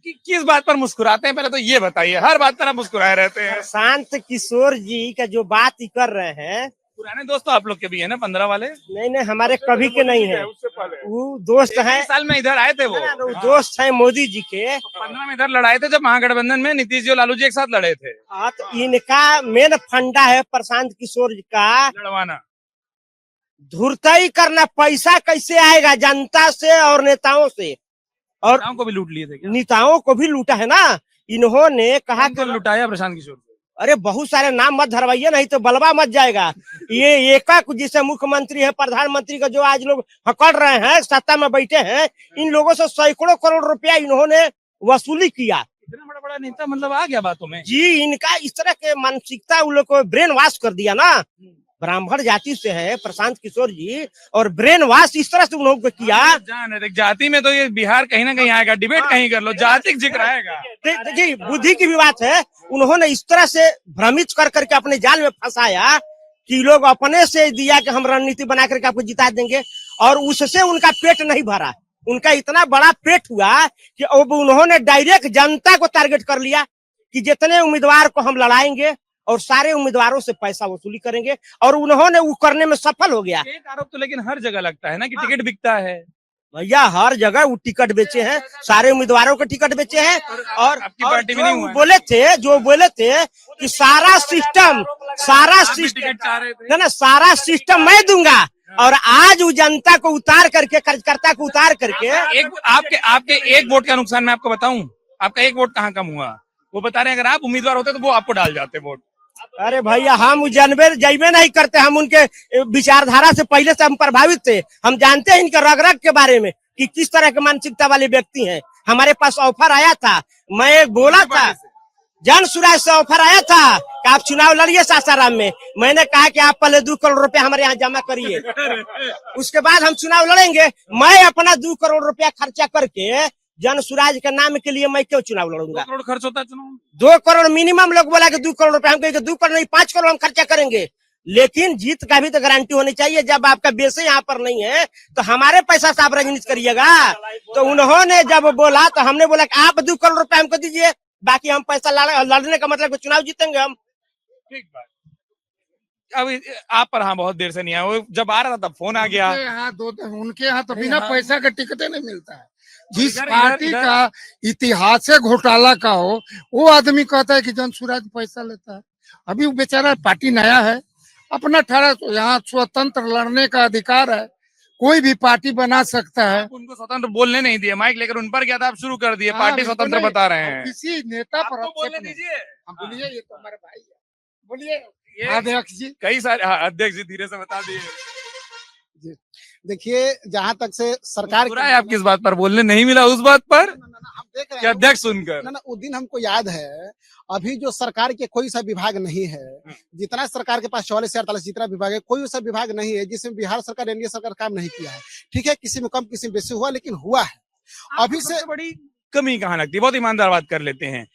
किस बात पर मुस्कुराते हैं, पहले तो ये बताइए। हर बात पर आप मुस्कुराए रहते हैं। प्रशांत किशोर जी का जो बात ही कर रहे हैं, पुराने दोस्त तो आप लोग के भी है ना, 15 वाले? नहीं हमारे कभी के नहीं है। वो दोस्त है, साल में इधर आए थे वो दोस्त है मोदी जी के। 15 में इधर लड़ाए थे जब महागठबंधन में नीतीश जी और लालू जी एक साथ लड़े थे। हाँ, तो इनका मेन फंडा है प्रशांत किशोर जी का लड़वाना, धुरताई करना। पैसा कैसे आएगा? जनता से और नेताओं से, और नेताओं को भी लूट लिए थे क्या? नेताओं को भी लूटा है ना। इन्होंने कहा कौन लुटाया प्रशांत किशोर को? अरे बहुत सारे नाम मत धरवाइए, नहीं तो बलवा मत जाएगा। ये एकक जिसे मुख्यमंत्री है, प्रधानमंत्री का जो आज लोग हकड़ रहे हैं, सत्ता में बैठे हैं, इन लोगों से सैकड़ों करोड़ रुपया इन्होंने वसूली किया। इतना बड़ा बड़ा नेता मतलब आ गया बातों में जी, इनका इस तरह के मानसिकता उन लोग को ब्रेन वॉश कर दिया ना। ब्राह्मण जाति से है प्रशांत किशोर जी, और ब्रेन वॉश इस तरह से उन लोगों को किया। जान है, जाति में तो ये बिहार कहीं ना कहीं आएगा। डिबेट कहीं कर लो, जाति का जिक्र आएगा। देखिए बुद्धि की भी बात है। उन्होंने इस तरह से भ्रमित कर करके अपने जाल में फंसाया कि लोग अपने से दिया कि हम रणनीति बना करके आपको जिता देंगे, और उससे उनका पेट नहीं भरा। उनका इतना बड़ा पेट हुआ कि अब उन्होंने डायरेक्ट जनता को टारगेट कर लिया कि जितने उम्मीदवार को हम लड़ाएंगे और सारे उम्मीदवारों से पैसा वसूली करेंगे, और उन्होंने वो करने में सफल हो गया। एक आरोप तो लेकिन हर जगह लगता है ना कि टिकट बिकता है। भैया हर जगह वो टिकट बेचे हैं, सारे उम्मीदवारों को टिकट बेचे हैं। और आपकी पार्टी में नहीं हुआ है? बोले थे कि सारा सिस्टम टिकट चाह रहे थे है ना, सारा सिस्टम मैं दूंगा, और आज वो जनता को उतार करके, कार्यकर्ता को उतार करके आपके एक वोट का नुकसान मैं आपको बताऊं। आपका एक वोट कहाँ कम हुआ? वो बता रहे हैं अगर आप उम्मीदवार होते तो वो आपको डाल जाते वोट। अरे भैया हम जानबे नहीं करते। हम उनके विचारधारा से पहले से हम प्रभावित थे। हम जानते हैं इनके रग रग के बारे में कि किस तरह के मानसिकता वाले व्यक्ति हैं। हमारे पास ऑफर आया था, मैं बोला था, जन सुराज से ऑफर आया था कि आप चुनाव लड़िए सासाराम में। मैंने कहा कि आप पहले 2 करोड़ रुपया हमारे यहाँ जमा करिए, उसके बाद हम चुनाव लड़ेंगे। मैं अपना 2 करोड़ रुपया खर्चा करके जन सुराज के नाम के लिए मैं क्यों चुनाव लड़ूंगा? 2 करोड़ खर्च होता है चुनाव? 2 करोड़ मिनिमम लोग बोला कि 2 करोड़ रुपया। हम कहेंगे 2 करोड़ नहीं, 5 करोड़ हम खर्चा करेंगे, लेकिन जीत का भी तो गारंटी होनी चाहिए। जब आपका बेस यहाँ पर नहीं है तो हमारे पैसा से आप राजनीति करिएगा। तो उन्होंने जब बोला तो हमने बोला कि आप 2 करोड़ रुपया हमको दीजिए, बाकी हम पैसा लड़ने का मतलब चुनाव जीतेंगे हम। ठीक बात। अब आप पर हाँ बहुत देर से नहीं आया, वो जब आ रहा था तब फोन आ गया। उनके यहाँ तो बिना पैसा के टिकट नहीं मिलता है। जिस पार्टी का इतिहास घोटाला का हो, वो आदमी कहता है कि जन सुराज पैसा लेता है। अभी वो बेचारा पार्टी नया है, अपना 18 यहाँ स्वतंत्र लड़ने का अधिकार है, कोई भी पार्टी बना सकता है। उनको स्वतंत्र बोलने नहीं दिए, माइक लेकर उन पर क्या था, आप शुरू कर दिए। पार्टी स्वतंत्र बता रहे हैं। किसी नेता पर बोलने दीजिए। बोलिए, ये तो हमारे भाई है, बोलिए ये अध्यक्ष जी। कई सारे अध्यक्ष जी धीरे से बता दिए। देखिए जहां तक से सरकार बुरा है आप किस बात पर बोलने नहीं मिला, उस बात पर हम देख रहे क्या हैं अध्यक्ष सुनकर? ना उस दिन हमको याद है। अभी जो सरकार के कोई सा विभाग नहीं है, जितना सरकार के पास 44 से 48 जितना विभाग है, कोई सा विभाग नहीं है जिसमें बिहार सरकार, एनडीए सरकार काम नहीं किया है। ठीक है, किसी में कम किसी में बेसी हुआ, लेकिन हुआ है। अभी से बड़ी कमी कहाँ लगती है? बहुत ईमानदार बात कर लेते हैं।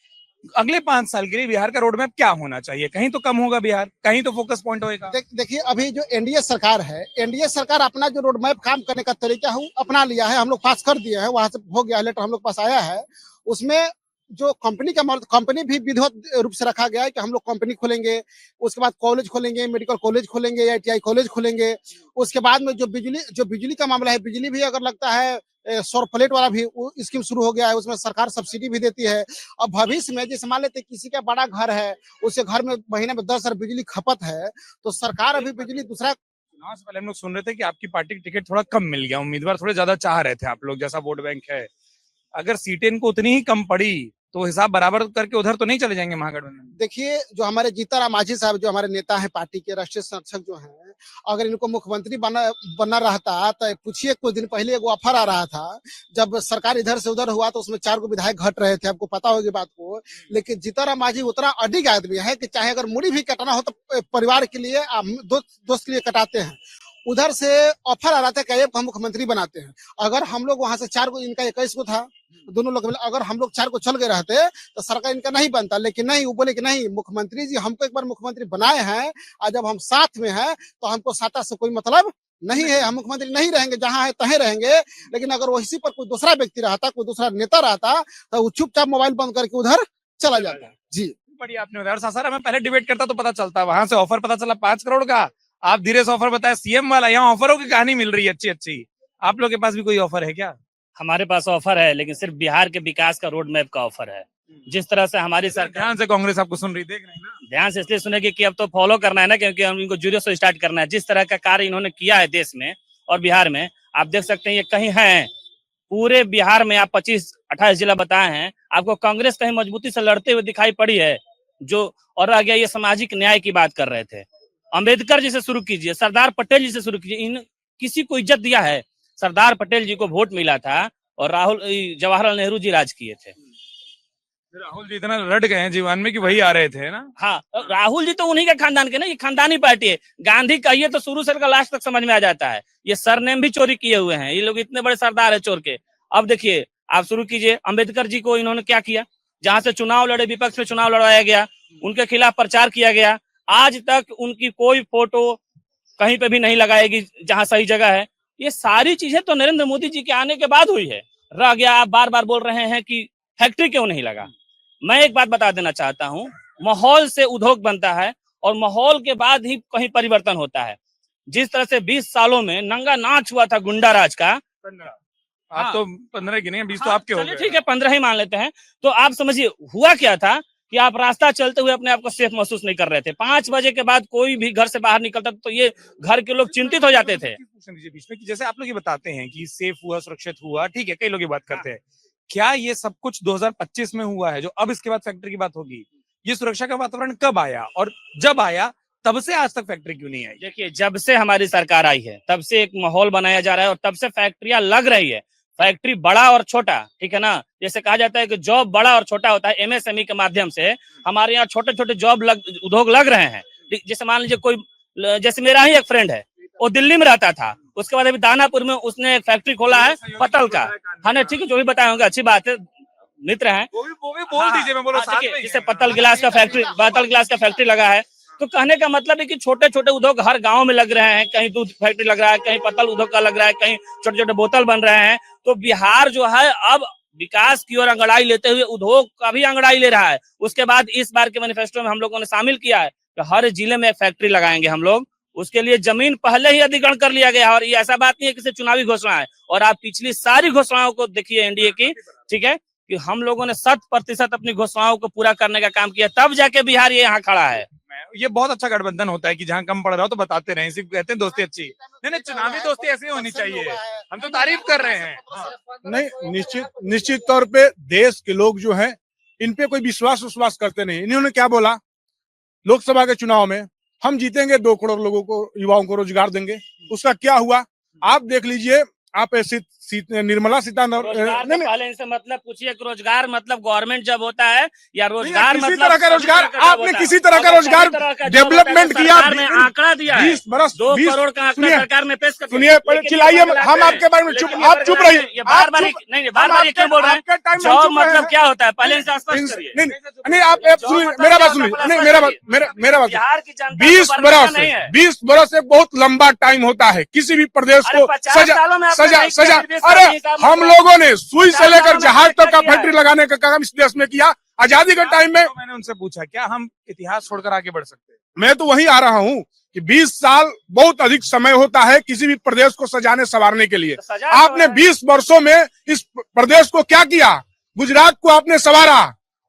अगले 5 साल के लिए बिहार का रोड मैप क्या होना चाहिए? कहीं तो कम होगा बिहार, कहीं तो फोकस पॉइंट होगा। देखिए अभी जो एनडीए सरकार है, एनडीए सरकार अपना जो रोड मैप काम करने का तरीका है अपना लिया है। हम लोग पास कर दिए हैं, वहां से हो गया लेटर, हम लोग पास आया है। उसमें जो कंपनी भी विधिवत रूप से रखा गया है कि हम लोग कंपनी खोलेंगे, उसके बाद कॉलेज खोलेंगे, मेडिकल कॉलेज खोलेंगे, ITI कॉलेज खोलेंगे। उसके बाद में जो बिजली का मामला है, बिजली भी अगर लगता है सौर प्लेट वाला भी स्कीम शुरू हो गया है, उसमें सरकार सब्सिडी भी देती है। अब भविष्य में जैसे मान लेते किसी का बड़ा घर है, उसके घर में महीने में 10,000 बिजली खपत है, तो सरकार अभी बिजली दूसरा। चुनाव से पहले हम लोग सुन रहे थे कि आपकी पार्टी की टिकट थोड़ा कम मिल गया, उम्मीदवार थोड़े ज्यादा चाह रहे थे आप लोग जैसा वोट बैंक है। अगर सीटें इनको उतनी ही कम पड़ी तो हिसाब बराबर करके उधर तो नहीं चले जाएंगे महागठबंधन? देखिए जो हमारे जीताराम मांझी साहब, जो हमारे नेता है, पार्टी के राष्ट्रीय संरक्षक जो हैं, अगर इनको मुख्यमंत्री बनना रहता तो पूछिए, कुछ दिन पहले एक ऑफर आ रहा था, जब सरकार इधर से उधर हुआ तो उसमें 4 को विधायक घट रहे थे, आपको पता होगी बात को। लेकिन जीतनराम मांझी उतना अडिग आदमी है कि चाहे अगर मूड़ी भी कटाना हो तो परिवार के लिए, दोस्त के लिए कटाते हैं। उधर से ऑफर आ रहा था कि हम मुख्यमंत्री बनाते हैं। अगर हम लोग वहां से 4 को, इनका 21 को था, दोनों लोग, अगर हम लोग 4 को चल गए रहते तो सरकार इनका नहीं बनता। लेकिन नहीं, वो बोले कि नहीं, मुख्यमंत्री जी हमको एक बार मुख्यमंत्री बनाए हैं, और जब हम साथ में हैं तो हमको साता से कोई मतलब नहीं है, हम मुख्यमंत्री नहीं रहेंगे, जहां है तहीं रहेंगे। लेकिन अगर वही पर कोई दूसरा व्यक्ति रहता, कोई दूसरा नेता रहता, तो वो चुपचाप मोबाइल बंद करके उधर चला जाता। जी, बढ़िया आपने बताया। और सासाराम में पहले डिबेट करता तो पता चलता, वहां से ऑफर पता चला 5 करोड़ का, आप धीरे से ऑफर बताया सीएम वाला, यहाँ ऑफरों की कहानी मिल रही है अच्छी अच्छी। आप लोग के पास भी कोई ऑफर है क्या? हमारे पास ऑफर है, लेकिन सिर्फ बिहार के विकास का रोड मैप का ऑफर है। जिस तरह से हमारी सरकार, ध्यान से कांग्रेस आपको सुन रही, देख रहे हैं ना? ध्यान से इसलिए सुनेगी कि अब तो फॉलो करना है ना, क्योंकि हम इनको जीरो से स्टार्ट करना है। जिस तरह का कार्य इन्होंने किया है देश में और बिहार में, आप देख सकते हैं ये कहीं है पूरे बिहार में, आप 25-28 जिला बताए हैं, आपको कांग्रेस कहीं मजबूती से लड़ते हुए दिखाई पड़ी है जो। और आगे ये सामाजिक न्याय की बात कर रहे थे, अंबेडकर जी से शुरू कीजिए, सरदार पटेल जी से शुरू कीजिए, इन किसी को इज्जत दिया है? सरदार पटेल जी को वोट मिला था और जवाहरलाल नेहरू जी राज किए थे। राहुल जी इतना लड़ गए हैं जीवन में कि वही आ रहे थे ना। हाँ, राहुल जी तो उन्हीं के खानदान के ना, ये खानदानी पार्टी है। गांधी कहिए तो शुरू से लास्ट तक समझ में आ जाता है। ये सरनेम भी चोरी किए हुए हैं, ये लोग इतने बड़े सरदार है चोर के। अब देखिए, आप शुरू कीजिए, अंबेडकर जी को इन्होंने क्या किया? जहां से चुनाव लड़े, विपक्ष में चुनाव लड़वाया गया, उनके खिलाफ प्रचार किया गया, आज तक उनकी कोई फोटो कहीं पे भी नहीं लगाएगी जहां सही जगह है। ये सारी चीजें तो नरेंद्र मोदी जी के आने के बाद हुई है। रह गया, आप बार बार बोल रहे हैं कि फैक्ट्री क्यों नहीं लगा। मैं एक बात बता देना चाहता हूं, माहौल से उद्योग बनता है और माहौल के बाद ही कहीं परिवर्तन होता है। जिस तरह से 20 सालों में नंगा नाच हुआ था गुंडा राज का, 15 आप तो 15 गिने, 20 तो आपके हो गए। ठीक है, 15 ही मान लेते हैं। तो आप समझिए हुआ क्या था कि आप रास्ता चलते हुए अपने आप को सेफ महसूस नहीं कर रहे थे। 5 बजे के बाद कोई भी घर से बाहर निकलता तो ये घर के लोग चिंतित हो जाते थे। बीच में कि जैसे आप लोग ये बताते हैं कि सेफ हुआ, सुरक्षित हुआ, ठीक है, कई लोग ये बात करते हैं, क्या ये सब कुछ 2025 में हुआ है जो अब इसके बाद फैक्ट्री की बात होगी? ये सुरक्षा का वातावरण कब आया, और जब आया तब से आज तक फैक्ट्री क्यों नहीं आई? देखिए, जब से हमारी सरकार आई है तब से एक माहौल बनाया जा रहा है और तब से फैक्ट्रियां लग रही है। फैक्ट्री बड़ा और छोटा, ठीक है ना, जैसे कहा जाता है कि जॉब बड़ा और छोटा होता है, एमएसएमई के माध्यम से हमारे यहाँ छोटे छोटे जॉब उद्योग लग रहे हैं। जैसे मान लीजिए कोई, जैसे मेरा ही एक फ्रेंड है, वो दिल्ली में रहता था, उसके बाद अभी दानापुर में उसने एक फैक्ट्री खोला है पतल का। हाँ ना, ठीक है, जो भी बताए होंगे, अच्छी बात है, मित्र हैं। वो भी बोल दीजिए, मैं बोलो साथ में। जैसे पतल गिलास का फैक्ट्री लगा है, तो कहने का मतलब है कि छोटे छोटे उद्योग हर गांव में लग रहे हैं। कहीं दूध फैक्ट्री लग रहा है, कहीं पतल उद्योग का लग रहा है, कहीं छोटे छोटे बोतल बन रहे हैं। तो बिहार जो है अब विकास की ओर अंगड़ाई लेते हुए उद्योग का भी अंगड़ाई ले रहा है। उसके बाद इस बार के मैनिफेस्टो में हम लोगों ने शामिल किया है कि हर जिले में एक फैक्ट्री लगाएंगे हम लोग। उसके लिए जमीन पहले ही अधिग्रहण कर लिया गया है, और ये ऐसा बात नहीं है कि चुनावी घोषणा है। और आप पिछली सारी घोषणाओं को देखिए एनडीए की, ठीक है, कि हम लोगों ने 100% अपनी घोषणाओं को पूरा करने का काम किया, तब जाके बिहार ये यहाँ खड़ा है। ये बहुत अच्छा गठबंधन होता है कि जहां कम पड़ रहा हो तो बताते रहे, सिर्फ कहते हैं दोस्ती अच्छी। नहीं, चुनावी दोस्ती ऐसी होनी चाहिए, हम तो तारीफ कर रहे हैं। नहीं, निश्चित तौर पे देश के लोग जो हैं इन पे कोई विश्वास करते नहीं। इन्होंने क्या बोला लोकसभा के चुनाव में, हम जीतेंगे, 2 करोड़ लोगों को, युवाओं को रोजगार देंगे। उसका क्या हुआ आप देख लीजिए। आप ऐसी निर्मला सीतारमण, पहले इनसे मतलब पूछिए कि रोजगार मतलब गवर्नमेंट जॉब होता है या रोजगार किसी मतलब तरह का रोजगार, आपने किसी तरह का रोजगार डेवलपमेंट किया? 20 दिया 20 बरस 2 करोड़ का आंकड़ा सरकार ने पेश कर दिया। सुनिए, पहले चिल्लाइए, हम आपके बारे में चुप, आप चुप रहिए। बार बार ये क्यों बोल रहे हैं? जॉब मतलब क्या होता है, पहले इनसे स्पष्ट करिए। नहीं, आप सुनिए, मेरा बात सुनिए, नहीं मेरा बात, बिहार की जनता 20 बरस एक बहुत लंबा टाइम होता है किसी भी प्रदेश को सजा। अरे हम लोगों ने सुई से लेकर जहाज तक का फैक्ट्री लगाने का काम इस देश में किया आजादी के टाइम में। मैंने उनसे पूछा क्या हम इतिहास छोड़कर आगे बढ़ सकते हैं? मैं तो वही आ रहा हूँ कि 20 साल बहुत अधिक समय होता है किसी भी प्रदेश को सजाने संवारने के लिए। आपने 20 वर्षों में इस प्रदेश को क्या किया? गुजरात को आपने संवारा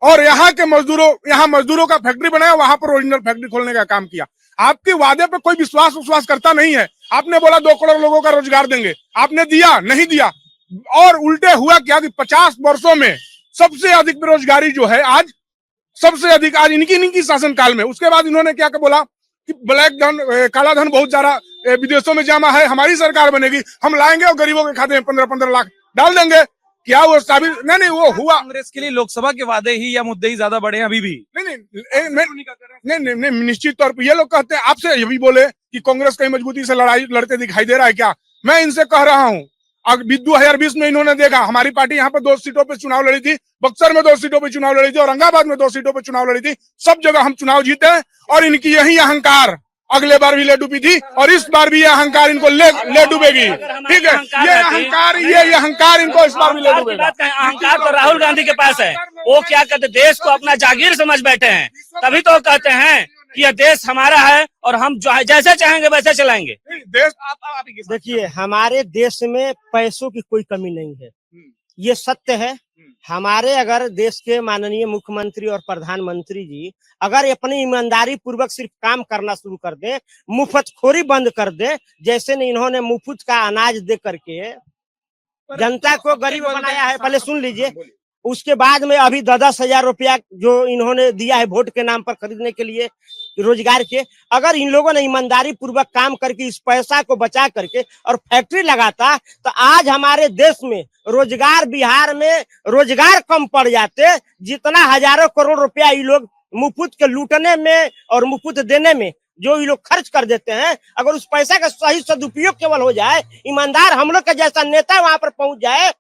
और यहाँ के मजदूरों का फैक्ट्री बनाया, वहां पर ओरिजिनल फैक्ट्री खोलने का काम किया। आपके वादे पे कोई विश्वास करता नहीं है। आपने बोला 2 करोड़ लोगों का रोजगार देंगे, आपने दिया नहीं दिया। और उल्टे हुआ क्या कि 50 वर्षों में सबसे अधिक बेरोजगारी जो है आज, सबसे अधिक आज इनकी शासन काल में। उसके बाद इन्होंने क्या बोला कि ब्लैक धन काला धन बहुत ज्यादा विदेशों में जमा है, हमारी सरकार बनेगी, हम लाएंगे और गरीबों के खाते में 15-15 लाख डाल देंगे। क्या वो साबित नहीं वो हुआ? कांग्रेस के लिए लोकसभा के वादे ही या मुद्दे ही ज्यादा बड़े हैं अभी भी? नहीं, निश्चित तौर पर ये लोग कहते हैं, आपसे ये भी बोले कि कांग्रेस कहीं मजबूती से लड़ाई लड़ते दिखाई दे रहा है क्या? मैं इनसे कह रहा हूँ, अब 2020 में इन्होंने देखा हमारी पार्टी यहाँ पे 2 सीटों पे चुनाव लड़ी थी, बक्सर में 2 सीटों पे चुनाव लड़ी थी, औरंगाबाद में 2 सीटों पे चुनाव लड़ी थी, सब जगह हम चुनाव जीते हैं। और इनकी यही अहंकार अगले बार भी ले डूबी थी और इस बार भी ये अहंकार इनको ले डूबेगी। ठीक है, ये अहंकार इनको इस बार भी ले डूबेगा। अहंकार तो राहुल गांधी के पास है। वो क्या कहते, देश को अपना जागीर समझ बैठे हैं, तभी तो कहते हैं कि यह देश हमारा है और हम जैसे चाहेंगे वैसे चलाएंगे देश। देखिए, हमारे देश में पैसों की कोई कमी नहीं है, ये सत्य है। हमारे अगर देश के माननीय मुख्यमंत्री और प्रधानमंत्री जी अगर अपनी ईमानदारी पूर्वक सिर्फ काम करना शुरू कर दें, मुफ्तखोरी बंद कर दें, जैसे इन्होंने मुफ्त का अनाज दे करके जनता को गरीब बनाया है, पहले सुन लीजिए। उसके बाद में अभी 10,000 रुपया जो इन्होंने दिया है वोट के नाम पर खरीदने के लिए रोजगार के, अगर इन लोगों ने ईमानदारी पूर्वक काम करके इस पैसा को बचा करके और फैक्ट्री लगाता तो आज हमारे देश में रोजगार, बिहार में रोजगार कम पड़ जाते। जितना हजारों करोड़ रुपया ये लोग मुफ्त के लूटने में और मुफ्त देने में जो ये लोग खर्च कर देते हैं, अगर उस पैसा का सही सदुपयोग केवल हो जाए, ईमानदार हम लोग का जैसा नेता वहां पर पहुंच जाए,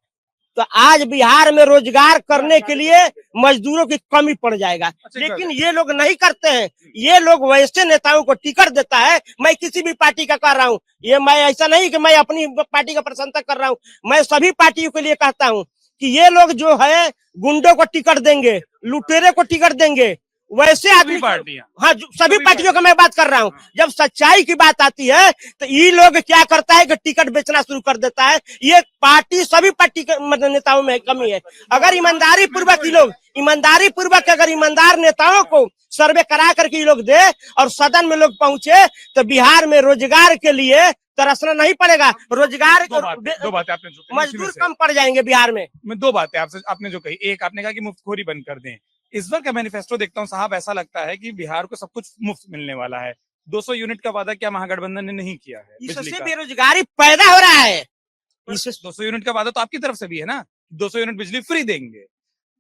तो आज बिहार में रोजगार करने के लिए मजदूरों की कमी पड़ जाएगा। लेकिन ये लोग नहीं करते हैं। ये लोग वैसे नेताओं को टिकट देता है। मैं किसी भी पार्टी का कर रहा हूँ, ये मैं ऐसा नहीं कि मैं अपनी पार्टी का प्रशंसा कर रहा हूँ, मैं सभी पार्टियों के लिए कहता हूँ कि ये लोग जो है गुंडों को टिकट देंगे, लुटेरे को टिकट देंगे, वैसे आदमी पार्टियां, हाँ सभी पार्टियों का मैं बात कर रहा हूँ। जब सच्चाई की बात आती है तो ये लोग क्या करता है कि टिकट बेचना शुरू कर देता है। ये पार्टी, सभी पार्टी के नेताओं में कमी है। अगर ईमानदारी पूर्वक ये लोग ईमानदारी पूर्वक अगर ईमानदार नेताओं को सर्वे करा करके ये लोग दे और सदन में लोग पहुंचे तो बिहार में रोजगार के लिए तरसना नहीं पड़ेगा। रोजगार दो बातें आपने जो कही, मजदूर कम पड़ जाएंगे बिहार में। मैं 2 बातें आपसे आपने जो कही, एक आपने कहा कि मुफ्तखोरी बंद कर दें। इस बार का मैनिफेस्टो देखता हूँ साहब, ऐसा लगता है कि बिहार को सब कुछ मुफ्त मिलने वाला है। 200 यूनिट का वादा क्या महागठबंधन ने नहीं किया है? इससे बेरोजगारी पैदा हो रहा है। 200 यूनिट का वादा तो आपकी तरफ से भी है ना, 200 यूनिट बिजली फ्री देंगे।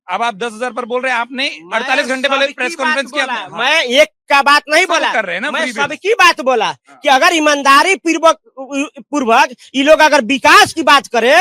अब आप 10,000 पर बोल रहे हैं, आपने 48 घंटे पहले प्रेस कॉन्फ्रेंस किया। मैं एक का बात नहीं बोला, कर रहे हैं ना, मैं सबकी बात बोला कि अगर ईमानदारी पूर्वक ये लोग अगर विकास की बात करे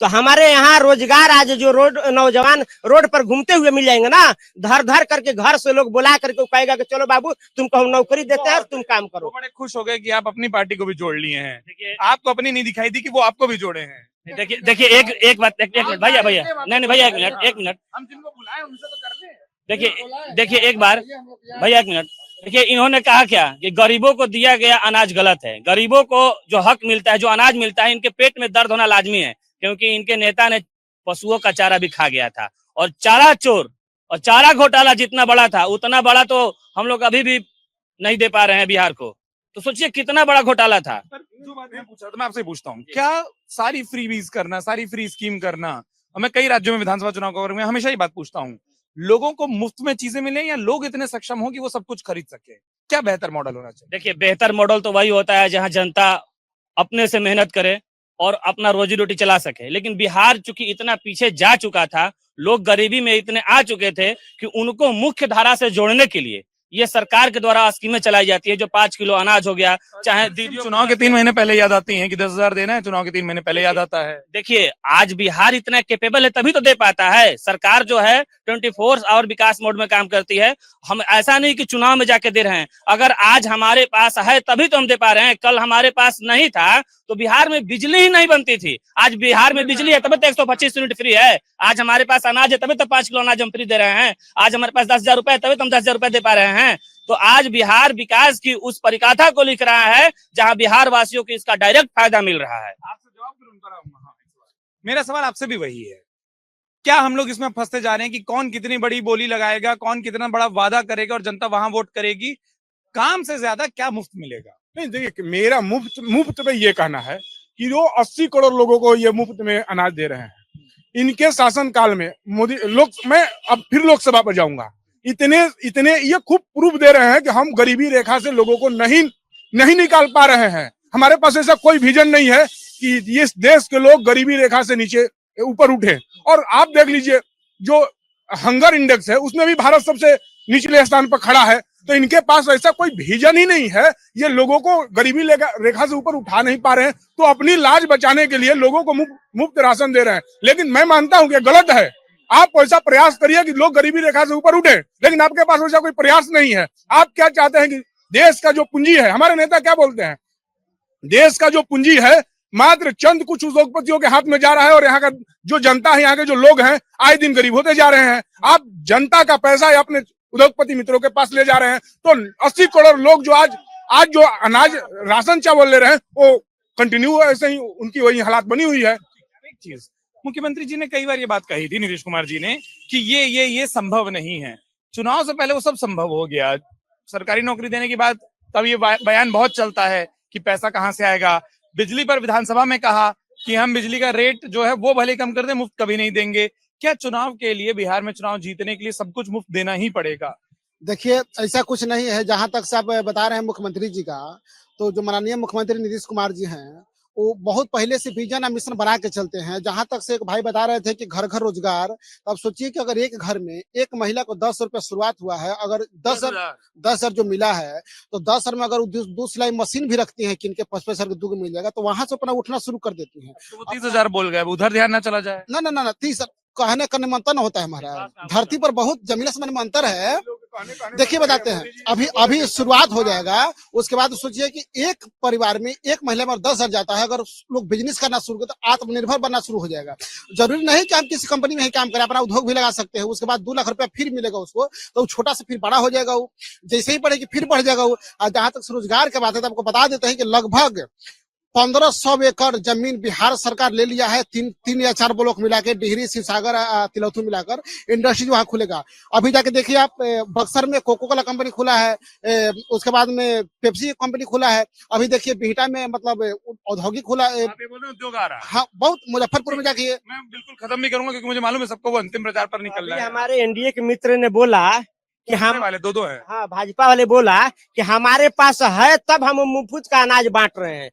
तो हमारे यहाँ रोजगार आज जो नौजवान रोड पर घूमते हुए मिल जाएंगे ना, धर धर करके घर से लोग बुला करके कहेगा कि चलो बाबू तुमको हम नौकरी देते हैं, तुम काम करो। बड़े खुश हो गए कि आप अपनी पार्टी को भी जोड़ लिए हैं। आपको अपनी नहीं दिखाई दी कि वो आपको भी जोड़े हैं। देखिए एक बात, एक मिनट भैया नहीं भैया, एक मिनट हम जिनको बुलाए उनसे तो कर ले। देखिए एक बार भैया, एक मिनट। देखिए इन्होंने कहा क्या कि गरीबों को दिया गया अनाज गलत है। गरीबों को जो हक मिलता है, जो अनाज मिलता है, इनके पेट में दर्द होना लाजमी है, क्योंकि इनके नेता ने पशुओं का चारा भी खा गया था। और चारा चोर और चारा घोटाला जितना बड़ा था उतना बड़ा तो हम लोग अभी भी नहीं दे पा रहे हैं बिहार को। तो सोचिए कितना बड़ा घोटाला था। जो बात मैं पूछा तो मैं आपसे पूछता हूँ, क्या सारी फ्रीबीज करना, सारी फ्री स्कीम करना, और मैं कई राज्यों में विधानसभा चुनाव कवर में हमेशा ही बात पूछता हूँ, लोगों को मुफ्त में चीजें मिले या लोग इतने सक्षम हो कि वो सब कुछ खरीद सके? क्या बेहतर मॉडल होना चाहिए? देखिए बेहतर मॉडल तो वही होता है जहाँ जनता अपने से मेहनत करे और अपना रोजी रोटी चला सके। लेकिन बिहार चूंकि इतना पीछे जा चुका था, लोग गरीबी में इतने आ चुके थे कि उनको मुख्य धारा से जोड़ने के लिए ये सरकार के द्वारा स्कीमें चलाई जाती है। जो 5 किलो अनाज हो गया, चाहे दीदी चुनाव के 3 महीने पहले याद आती हैं कि 10,000 देना है, चुनाव के 3 महीने पहले याद आता है। देखिए आज बिहार इतना कैपेबल है तभी तो दे पाता है। सरकार जो है 24 आवर विकास मोड में काम करती है। हम ऐसा नहीं कि चुनाव में जाके दे रहे हैं। अगर आज हमारे पास है तभी तो हम दे पा रहे हैं। कल हमारे पास नहीं था तो बिहार में बिजली ही नहीं बनती थी। आज बिहार में बिजली है तभी तो 125 यूनिट फ्री है। आज हमारे पास अनाज है तभी तो 5 किलो अनाज हम फ्री दे रहे हैं। आज हमारे पास 10,000 रुपए तभी तो हम 10,000 रुपए दे पा रहे हैं। तो आज बिहार विकास की उस परिकाठा को लिख रहा है जहां बिहार वासियों को इसका डायरेक्ट फायदा मिल रहा है। आपसे जवाब दूंगा। मेरा सवाल आपसे भी वही है, क्या हम लोग इसमें फंसते जा रहे हैं कि कौन कितनी बड़ी बोली लगाएगा, कौन कितना बड़ा वादा करेगा और जनता वहां वोट करेगी? काम से ज्यादा क्या मुफ्त मिलेगा? नहीं देखिए, मेरा मुफ्त में ये कहना है कि जो 80 करोड़ लोगों को ये मुफ्त में अनाज दे रहे हैं, इनके शासन काल में मोदी लोग, मैं अब फिर लोकसभा पर जाऊंगा, इतने इतने ये खूब प्रूफ दे रहे हैं कि हम गरीबी रेखा से लोगों को नहीं निकाल पा रहे हैं। हमारे पास ऐसा कोई विजन नहीं है कि इस देश के लोग गरीबी रेखा से नीचे ऊपर उठे। और आप देख लीजिए जो हंगर इंडेक्स है उसमें भी भारत सबसे निचले स्थान पर खड़ा है। तो इनके पास ऐसा कोई विजन ही नहीं है, ये लोगों को गरीबी रेखा से ऊपर उठा नहीं पा रहे हैं, तो अपनी लाज बचाने के लिए लोगों को मुफ्त राशन दे रहे हैं। लेकिन मैं मानता हूं कि गलत है। आप ऐसा प्रयास करिए कि लोग गरीबी रेखा से ऊपर उठे, लेकिन आपके पास वैसा कोई प्रयास नहीं है। आप क्या चाहते हैं कि देश का जो पूंजी है, हमारे नेता क्या बोलते हैं, देश का जो पूंजी है मात्र चंद कुछ उद्योगपतियों के हाथ में जा रहा है और यहाँ का जो जनता है, यहाँ के जो लोग हैं आए दिन गरीब होते जा रहे हैं। आप जनता का पैसा अपने उद्योगपति मित्रों के पास ले जा रहे हैं। तो 80 करोड़ लोग जो आज जो अनाज राशन चावल ले रहे हैं वो कंटिन्यू ऐसे ही उनकी वही हालात बनी हुई है। एक चीज मुख्यमंत्री जी ने कई बार ये बात कही थी, नीतीश कुमार जी ने, कि ये संभव नहीं है। चुनाव से पहले वो सब संभव हो गया। सरकारी नौकरी देने के बाद तब ये बयान बहुत चलता है कि पैसा कहाँ से आएगा। बिजली पर विधानसभा में कहा कि हम बिजली का रेट जो है वो भले कम कर दें, मुफ्त कभी नहीं देंगे। क्या चुनाव के लिए, बिहार में चुनाव जीतने के लिए सब कुछ मुफ्त देना ही पड़ेगा? देखिए ऐसा कुछ नहीं है। जहां तक सब बता रहे हैं मुख्यमंत्री जी का, तो जो माननीय मुख्यमंत्री नीतीश कुमार जी हैं वो बहुत पहले से विजन और मिशन बना के चलते हैं। जहां तक से एक भाई बता रहे थे कि घर घर रोजगार, तो आप सोचिए कि अगर एक घर में एक महिला को 10 रुपए शुरुआत हुआ है, अगर 10,000 जो मिला है, तो 10,000 में अगर दूध सिलाई मशीन भी रखती है किन के 55 का दूध मिल जाएगा, तो वहां से अपना उठना शुरू कर देती है। तो 30,000 बोल गए, उधर ध्यान ना चला जाए। ना 30 कहने करने में अंतर होता है। हमारा धरती पर बहुत जमीन आसमान में अंतर है। देखिए बताते हैं, अभी शुरुआत हो जाएगा। उसके बाद सोचिए कि एक परिवार में एक महिला में 10,000 जाता है, अगर लोग बिजनेस करना शुरू करें तो आत्मनिर्भर बनना शुरू हो जाएगा। जरूरी नहीं कि हम किसी कंपनी में ही काम करें, अपना उद्योग भी लगा सकते हैं। उसके बाद 2 लाख रुपया फिर मिलेगा उसको, तो छोटा से फिर बड़ा हो जाएगा। वो जैसे ही बढ़ेगी फिर बढ़ जाएगा। वो जहां तक रोजगार की बात है तो आपको बता देते हैं कि लगभग 1500 एकड़ जमीन बिहार सरकार ले लिया है। 3 या 4 ब्लॉक मिला के, डिहरी, शिवसागर, तिलौथू मिलाकर इंडस्ट्री वहां खुलेगा। अभी जाके देखिए आप, बक्सर में कोको कोला कंपनी खुला है, उसके बाद में पेप्सी कंपनी खुला है। अभी देखिए बिहटा में मतलब औद्योगिक खुला है। उद्योग आ रहा है। हाँ, बहुत मुजफ्फरपुर में जाके मैं बिल्कुल खत्म भी करूंगा क्योंकि मुझे मालूम है सबको वो अंतिम प्रचार पर निकलना है। हमारे एनडीए के मित्र ने बोला कि हम वाले दो है। हाँ, भाजपा वाले बोला कि हमारे पास है तब हम मुफ्त का अनाज बांट रहे हैं।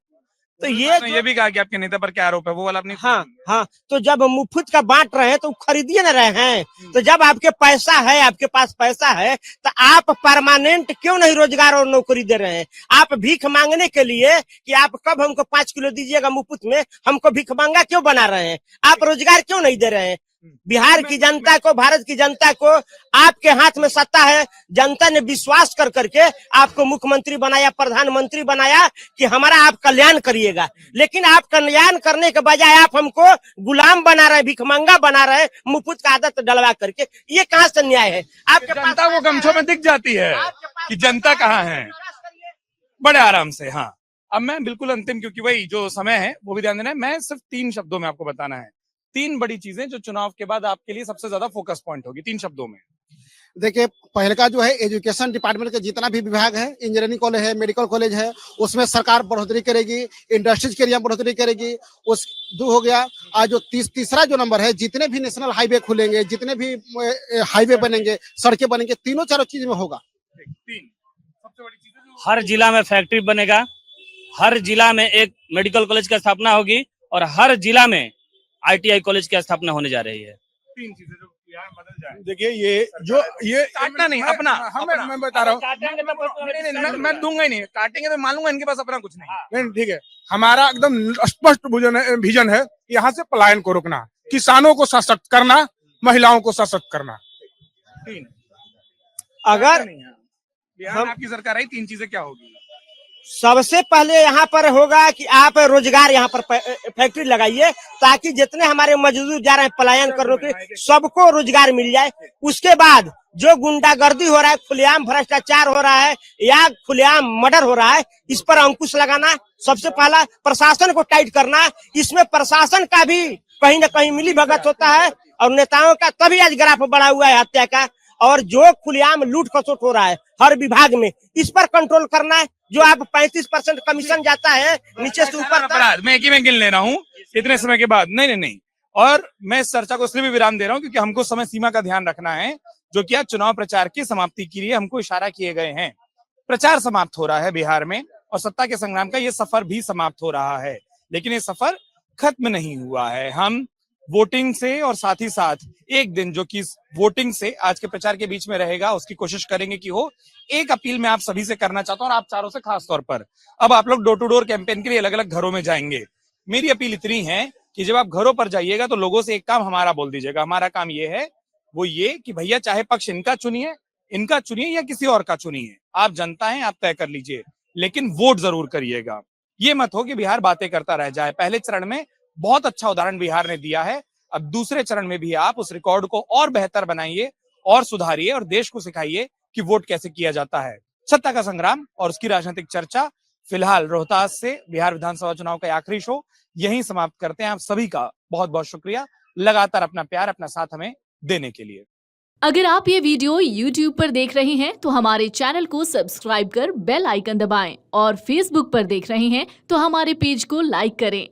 तो ये भी कहा कि आपके नेता पर क्या आरोप है, वो वाला अपनी। हाँ, तो जब मुफ्त का बांट रहे हैं तो खरीदिए ना रहे हैं। तो जब आपके पैसा है, आपके पास पैसा है, तो आप परमानेंट क्यों नहीं रोजगार और नौकरी दे रहे हैं? आप भीख मांगने के लिए कि आप कब हमको 5 किलो दीजिएगा मुफ्त में, हमको भीख मांगा क्यों बना रहे हैं? आप रोजगार क्यों नहीं दे रहे हैं? बिहार की जनता को, भारत की जनता को आपके हाथ में सत्ता है। जनता ने विश्वास कर करके आपको मुख्यमंत्री बनाया, प्रधानमंत्री बनाया कि हमारा आप कल्याण करिएगा। लेकिन आप कल्याण करने के बजाय आप हमको गुलाम बना रहे, भिखमंगा बना रहे, मुफ्त का आदत डलवा करके। ये कहाँ से न्याय है? आपके जनता को गमछों में दिख जाती है कि जनता कहाँ है, बड़े आराम से। हाँ, अब मैं बिल्कुल अंतिम, क्योंकि वही जो समय है वो भी ध्यान देना है। मैं सिर्फ 3 शब्दों में आपको बताना है 3 बड़ी चीजें जो चुनाव के बाद आपके लिए सबसे ज्यादा फोकस पॉइंट होगी। 3 शब्दों में देखिए, पहले का जो है एजुकेशन डिपार्टमेंट के जितना भी विभाग है, इंजीनियरिंग कॉलेज है, मेडिकल कॉलेज है, उसमें सरकार बढ़ोतरी करेगी, इंडस्ट्रीज के एरिया में बढ़ोतरी करेगी। उस 2 हो गया। आज जो तीसरा जो नंबर है, जितने भी नेशनल हाईवे खुलेंगे, जितने भी हाईवे बनेंगे, सड़कें बनेंगे, 3-4 चीज में होगा। 3 सबसे बड़ी चीजें। हर जिला में फैक्ट्री बनेगा, हर जिला में एक मेडिकल कॉलेज की स्थापना होगी और हर जिला में ITI कॉलेज की स्थापना होने जा रही है। 3 चीजें जो बिहार में बदल जाए। देखिए ये काटना नहीं, अपना मैं बता रहा हूँ। नहीं, मैं दूंगा ही नहीं। काटेंगे तो मान लूंगा इनके पास अपना कुछ नहीं। ठीक है, हमारा एकदम स्पष्ट विजन है, यहाँ से पलायन को रोकना, किसानों को सशक्त करना, महिलाओं को सशक्त करना। 3 अगर बिहार में आपकी सरकार आई, 3 चीजें क्या होगी? सबसे पहले यहाँ पर होगा कि आप रोजगार यहाँ पर फैक्ट्री लगाइए, ताकि जितने हमारे मजदूर जा रहे हैं पलायन करने के, सबको रोजगार मिल जाए। उसके बाद जो गुंडागर्दी हो रहा है, खुलेआम भ्रष्टाचार हो रहा है या खुलेआम मर्डर हो रहा है, इस पर अंकुश लगाना। सबसे पहला प्रशासन को टाइट करना। इसमें प्रशासन का भी कहीं न कहीं मिली भगत होता है और नेताओं का, तभी आज ग्राफ बढ़ा हुआ है हत्या का। और जो खुलेआम लूट खसोट हो रहा है हर विभाग में, इस पर कंट्रोल करना है। जो आप 35% कमीशन जाता है नीचे से ऊपर अपराध, मैं एक ही में गिन ले रहा हूँ इतने समय के बाद। नहीं, और मैं इस चर्चा को इसलिए भी विराम दे रहा हूं क्योंकि हमको समय सीमा का ध्यान रखना है, जो कि आज चुनाव प्रचार की समाप्ति के लिए हमको इशारा किए गए हैं। प्रचार समाप्त हो रहा है बिहार में और सत्ता के संग्राम का ये सफर भी समाप्त हो रहा है, लेकिन ये सफर खत्म नहीं हुआ है। हम वोटिंग से और साथ ही साथ एक दिन जो कि वोटिंग से आज के प्रचार के बीच में रहेगा, उसकी कोशिश करेंगे कि हो। एक अपील मैं आप सभी से करना चाहता हूं और आप चारों से खास तौर पर, अब आप लोग डोर टू डोर कैंपेन के लिए अलग अलग घरों में जाएंगे। मेरी अपील इतनी है कि जब आप घरों पर जाइएगा तो लोगों से एक काम हमारा बोल दीजिएगा। हमारा काम ये है, वो ये कि भैया चाहे पक्ष इनका चुनिए या किसी और का चुनिए, आप जनता हैं, आप तय कर लीजिए, लेकिन वोट जरूर करिएगा। ये मत हो कि बिहार बातें करता रह जाए। पहले चरण में बहुत अच्छा उदाहरण बिहार ने दिया है, अब दूसरे चरण में भी आप उस रिकॉर्ड को और बेहतर बनाइए और सुधारिए और देश को सिखाइए कि वोट कैसे किया जाता है। सत्ता का संग्राम और उसकी राजनीतिक चर्चा फिलहाल रोहतास से बिहार विधानसभा चुनाव का आखिरी शो यहीं समाप्त करते हैं। आप सभी का बहुत बहुत शुक्रिया लगातार अपना प्यार, अपना साथ हमें देने के लिए। अगर आप ये वीडियो YouTube पर देख रहे हैं तो हमारे चैनल को सब्सक्राइब कर बेल आइकन दबाएं और Facebook पर देख रहे हैं तो हमारे पेज को लाइक करें।